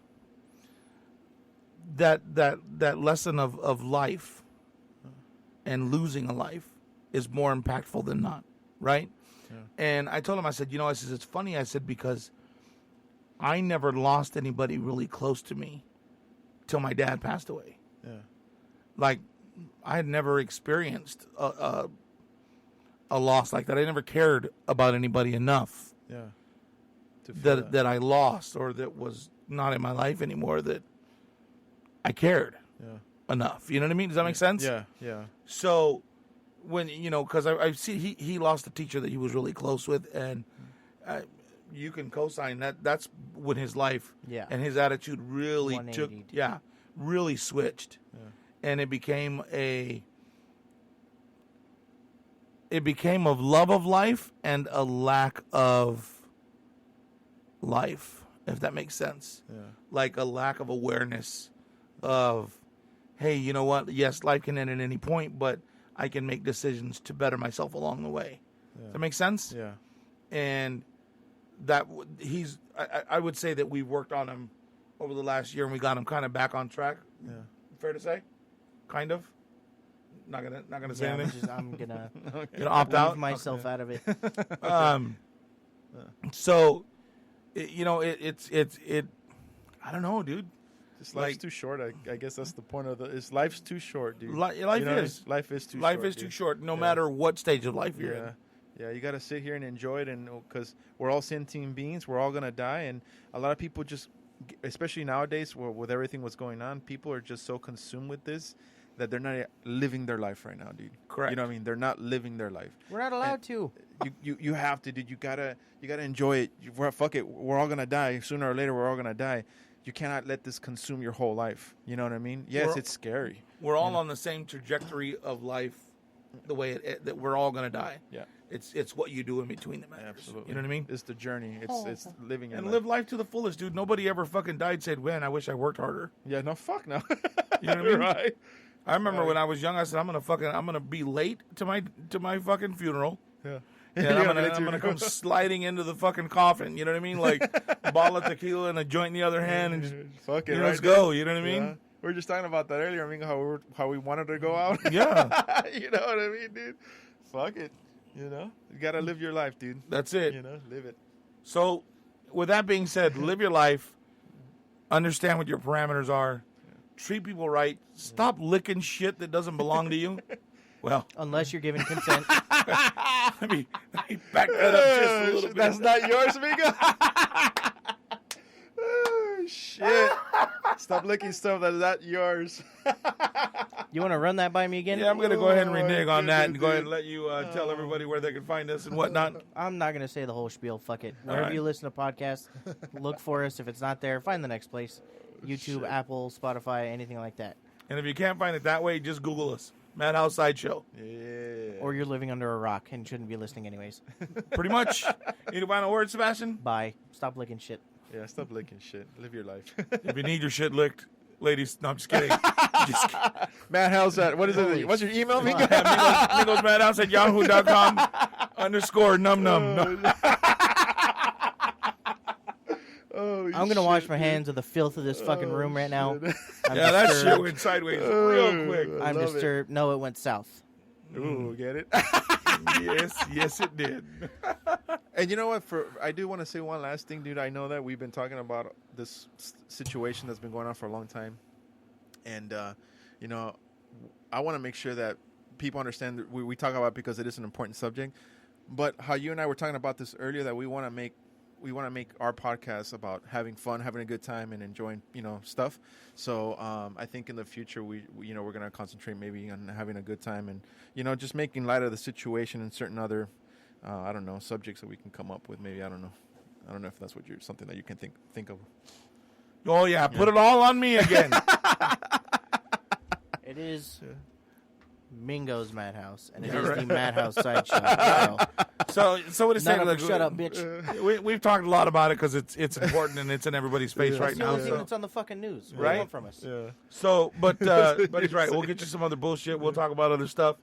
[SPEAKER 1] that lesson of life and losing a life is more impactful than not, right?
[SPEAKER 2] Yeah.
[SPEAKER 1] And I told him, I said, it's funny. I said, because I never lost anybody really close to me till my dad passed away.
[SPEAKER 2] Yeah.
[SPEAKER 1] Like, I had never experienced a loss like that. I never cared about anybody enough
[SPEAKER 2] Yeah. To feel
[SPEAKER 1] that I lost or that was not in my life anymore that I cared
[SPEAKER 2] Yeah.
[SPEAKER 1] enough. You know what I mean? Does that make sense?
[SPEAKER 2] Yeah. Yeah.
[SPEAKER 1] So when, because I see he lost a teacher that he was really close with, and you can co-sign that. That's when his life and his attitude really really switched.
[SPEAKER 2] Yeah.
[SPEAKER 1] And it became of love of life and a lack of life, if that makes sense.
[SPEAKER 2] Yeah.
[SPEAKER 1] Like a lack of awareness of, hey, you know what? Yes, life can end at any point, but I can make decisions to better myself along the way.
[SPEAKER 2] Yeah.
[SPEAKER 1] Does that make sense?
[SPEAKER 2] Yeah.
[SPEAKER 1] And that I would say that we've worked on him over the last year, and we got him kind of back on track.
[SPEAKER 2] Yeah.
[SPEAKER 1] Fair to say, kind of. Not gonna say anything.
[SPEAKER 3] I'm gonna
[SPEAKER 1] Opt out.
[SPEAKER 3] leave myself out of it.
[SPEAKER 1] So, it's I don't know, dude.
[SPEAKER 2] Just life's too short. I guess that's the point of life's too short, dude.
[SPEAKER 1] Life
[SPEAKER 2] You know,
[SPEAKER 1] is.
[SPEAKER 2] life is too
[SPEAKER 1] Life
[SPEAKER 2] short.
[SPEAKER 1] is too
[SPEAKER 2] dude.
[SPEAKER 1] short, no
[SPEAKER 2] Yeah.
[SPEAKER 1] matter what stage of life you're
[SPEAKER 2] Yeah.
[SPEAKER 1] in.
[SPEAKER 2] Yeah, you got to sit here and enjoy it, and because we're all sentient beings, we're all gonna die, and a lot of people just, especially nowadays, with everything what's going on, people are just so consumed with this that they're not living their life right now, dude.
[SPEAKER 1] Correct.
[SPEAKER 2] You know what I mean? They're not living their life.
[SPEAKER 3] We're not allowed to.
[SPEAKER 2] You have to, dude. You gotta enjoy it. Fuck it. We're all gonna die sooner or later. We're all gonna die. You cannot let this consume your whole life. You know what I mean? Yes, it's scary.
[SPEAKER 1] We're all on the same trajectory of life, the way that we're all gonna die.
[SPEAKER 2] Yeah.
[SPEAKER 1] It's what you do in between the matters.
[SPEAKER 2] Absolutely.
[SPEAKER 1] You know what I mean?
[SPEAKER 2] It's the journey. It's living your
[SPEAKER 1] And
[SPEAKER 2] life.
[SPEAKER 1] live life to the fullest, dude. Nobody ever fucking died said, "Man, I wish I worked harder."
[SPEAKER 2] Yeah, no, fuck no.
[SPEAKER 1] You know what I mean?
[SPEAKER 2] Right.
[SPEAKER 1] I remember when I was young, I said, I'm gonna be late to my fucking funeral.
[SPEAKER 2] Yeah.
[SPEAKER 1] And I'm gonna come sliding into the fucking coffin. You know what I mean? Like a bottle of tequila and a joint in the other hand, and just,
[SPEAKER 2] fuck it.
[SPEAKER 1] let's go. You know what I mean?
[SPEAKER 2] Yeah. We were just talking about that earlier. I mean, how we wanted to go out.
[SPEAKER 1] Yeah.
[SPEAKER 2] You know what I mean, dude? Fuck it. You know, you gotta live your life, dude.
[SPEAKER 1] That's it.
[SPEAKER 2] You know, live it.
[SPEAKER 1] So, with that being said, live your life. Understand what your parameters are. Treat people right. Stop licking shit that doesn't belong to you. Well,
[SPEAKER 3] Unless you're given consent.
[SPEAKER 1] let me back that up just a little bit.
[SPEAKER 2] That's not yours, amigo. Oh, shit. Stop licking stuff that's not yours.
[SPEAKER 3] You want to run that by me again?
[SPEAKER 1] Yeah, I'm going to go ahead and
[SPEAKER 2] Oh, my
[SPEAKER 1] renege on that and
[SPEAKER 2] goodness,
[SPEAKER 1] go ahead and
[SPEAKER 2] dude.
[SPEAKER 1] let you tell everybody where they can find us and whatnot.
[SPEAKER 3] I'm not going to say the whole spiel. Fuck it. Wherever
[SPEAKER 1] right.
[SPEAKER 3] you listen to podcasts, look for us. If it's not there, find the next place. YouTube, Apple, Spotify, anything like that.
[SPEAKER 1] And if you can't find it that way, just Google us. Madhouse Sideshow.
[SPEAKER 2] Yeah.
[SPEAKER 3] Or you're living under a rock and shouldn't be listening anyways.
[SPEAKER 1] Pretty much. Any final words, Sebastian?
[SPEAKER 3] Bye. Stop licking shit.
[SPEAKER 2] Yeah, stop licking shit. Live your life.
[SPEAKER 1] If you need your shit licked, ladies, no, I'm just kidding. Just kidding.
[SPEAKER 2] Madhouse at, what is it? What's your email, Mingo?
[SPEAKER 1] Mingos Madhouse at yahoo.com _num.
[SPEAKER 2] Oh,
[SPEAKER 3] I'm gonna wash my hands of the filth of this fucking room right now. I'm
[SPEAKER 1] Yeah, that
[SPEAKER 3] disturbed.
[SPEAKER 1] shit went sideways real quick.
[SPEAKER 3] I'm
[SPEAKER 2] love it.
[SPEAKER 3] disturbed. No, it went south.
[SPEAKER 2] Ooh, get it?
[SPEAKER 1] Yes, it did.
[SPEAKER 2] And you know what? I do want to say one last thing, dude. I know that we've been talking about this situation that's been going on for a long time, and you know, I want to make sure that people understand that we talk about it because it is an important subject. But how you and I were talking about this earlier, that we want to make our podcast about having fun, having a good time, and enjoying stuff. So I think in the future we're going to concentrate maybe on having a good time and just making light of the situation and certain other I don't know, subjects that we can come up with. Maybe I don't know if that's something that you can think of.
[SPEAKER 1] Oh yeah, put it all on me again.
[SPEAKER 3] It is Mingo's Madhouse, and it
[SPEAKER 1] Yeah,
[SPEAKER 3] is
[SPEAKER 1] right.
[SPEAKER 3] the Madhouse Sideshow.
[SPEAKER 1] So what is saying?
[SPEAKER 3] None of
[SPEAKER 1] Like,
[SPEAKER 3] them, shut up, bitch.
[SPEAKER 1] We've talked a lot about it because it's important and it's in everybody's face
[SPEAKER 2] Yeah.
[SPEAKER 1] right
[SPEAKER 3] It's the
[SPEAKER 1] now.
[SPEAKER 3] only thing
[SPEAKER 1] So,
[SPEAKER 3] that's on the fucking news. What do you
[SPEAKER 1] Right?
[SPEAKER 3] want from us?
[SPEAKER 2] Yeah.
[SPEAKER 1] but he's right. We'll get you some other bullshit. We'll talk about other stuff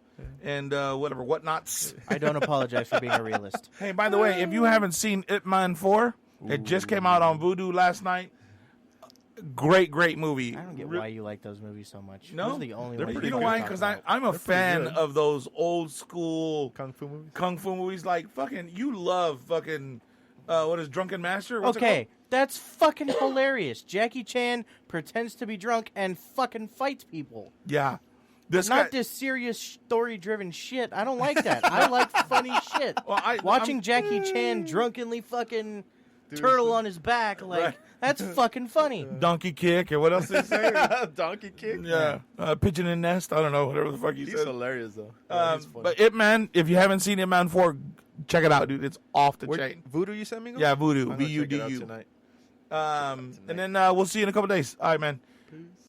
[SPEAKER 1] and whatever whatnots.
[SPEAKER 3] I don't apologize for being a realist.
[SPEAKER 1] Hey, by the way, if you haven't seen Ip Man 4, it just came out on Vudu last night. Great movie.
[SPEAKER 3] I don't get why you like those movies so much.
[SPEAKER 1] No,
[SPEAKER 3] Those are the only
[SPEAKER 2] they're
[SPEAKER 3] ones
[SPEAKER 2] pretty
[SPEAKER 1] You know
[SPEAKER 2] good.
[SPEAKER 1] why? Because I'm a fan
[SPEAKER 2] good.
[SPEAKER 1] of those old school
[SPEAKER 2] Kung fu movies.
[SPEAKER 1] kung fu movies. Like fucking, you love fucking. What is Drunken Master? What's it
[SPEAKER 3] Okay, that's fucking hilarious. Jackie Chan pretends to be drunk and fucking fights people.
[SPEAKER 1] called? Yeah. This
[SPEAKER 3] Not
[SPEAKER 1] guy,
[SPEAKER 3] this serious story-driven shit. I don't like that. I like funny shit.
[SPEAKER 1] Well,
[SPEAKER 3] Watching Jackie Chan drunkenly fucking turtle on his back, like,
[SPEAKER 1] Right.
[SPEAKER 3] that's fucking funny.
[SPEAKER 1] Donkey Kick or what else did he say?
[SPEAKER 2] Donkey Kick.
[SPEAKER 1] Yeah, Pigeon and Nest. I don't know, whatever the fuck he
[SPEAKER 2] He's
[SPEAKER 1] said.
[SPEAKER 2] hilarious though. He's funny.
[SPEAKER 1] But Ip Man, if you haven't seen Ip Man 4, check it out, dude. It's off the chain.
[SPEAKER 2] Voodoo, you sent me?
[SPEAKER 1] Yeah, Voodoo.
[SPEAKER 2] I'm gonna check it out
[SPEAKER 1] VUDU.
[SPEAKER 2] tonight.
[SPEAKER 1] And then we'll see you in a couple days. All right, man.
[SPEAKER 2] Peace.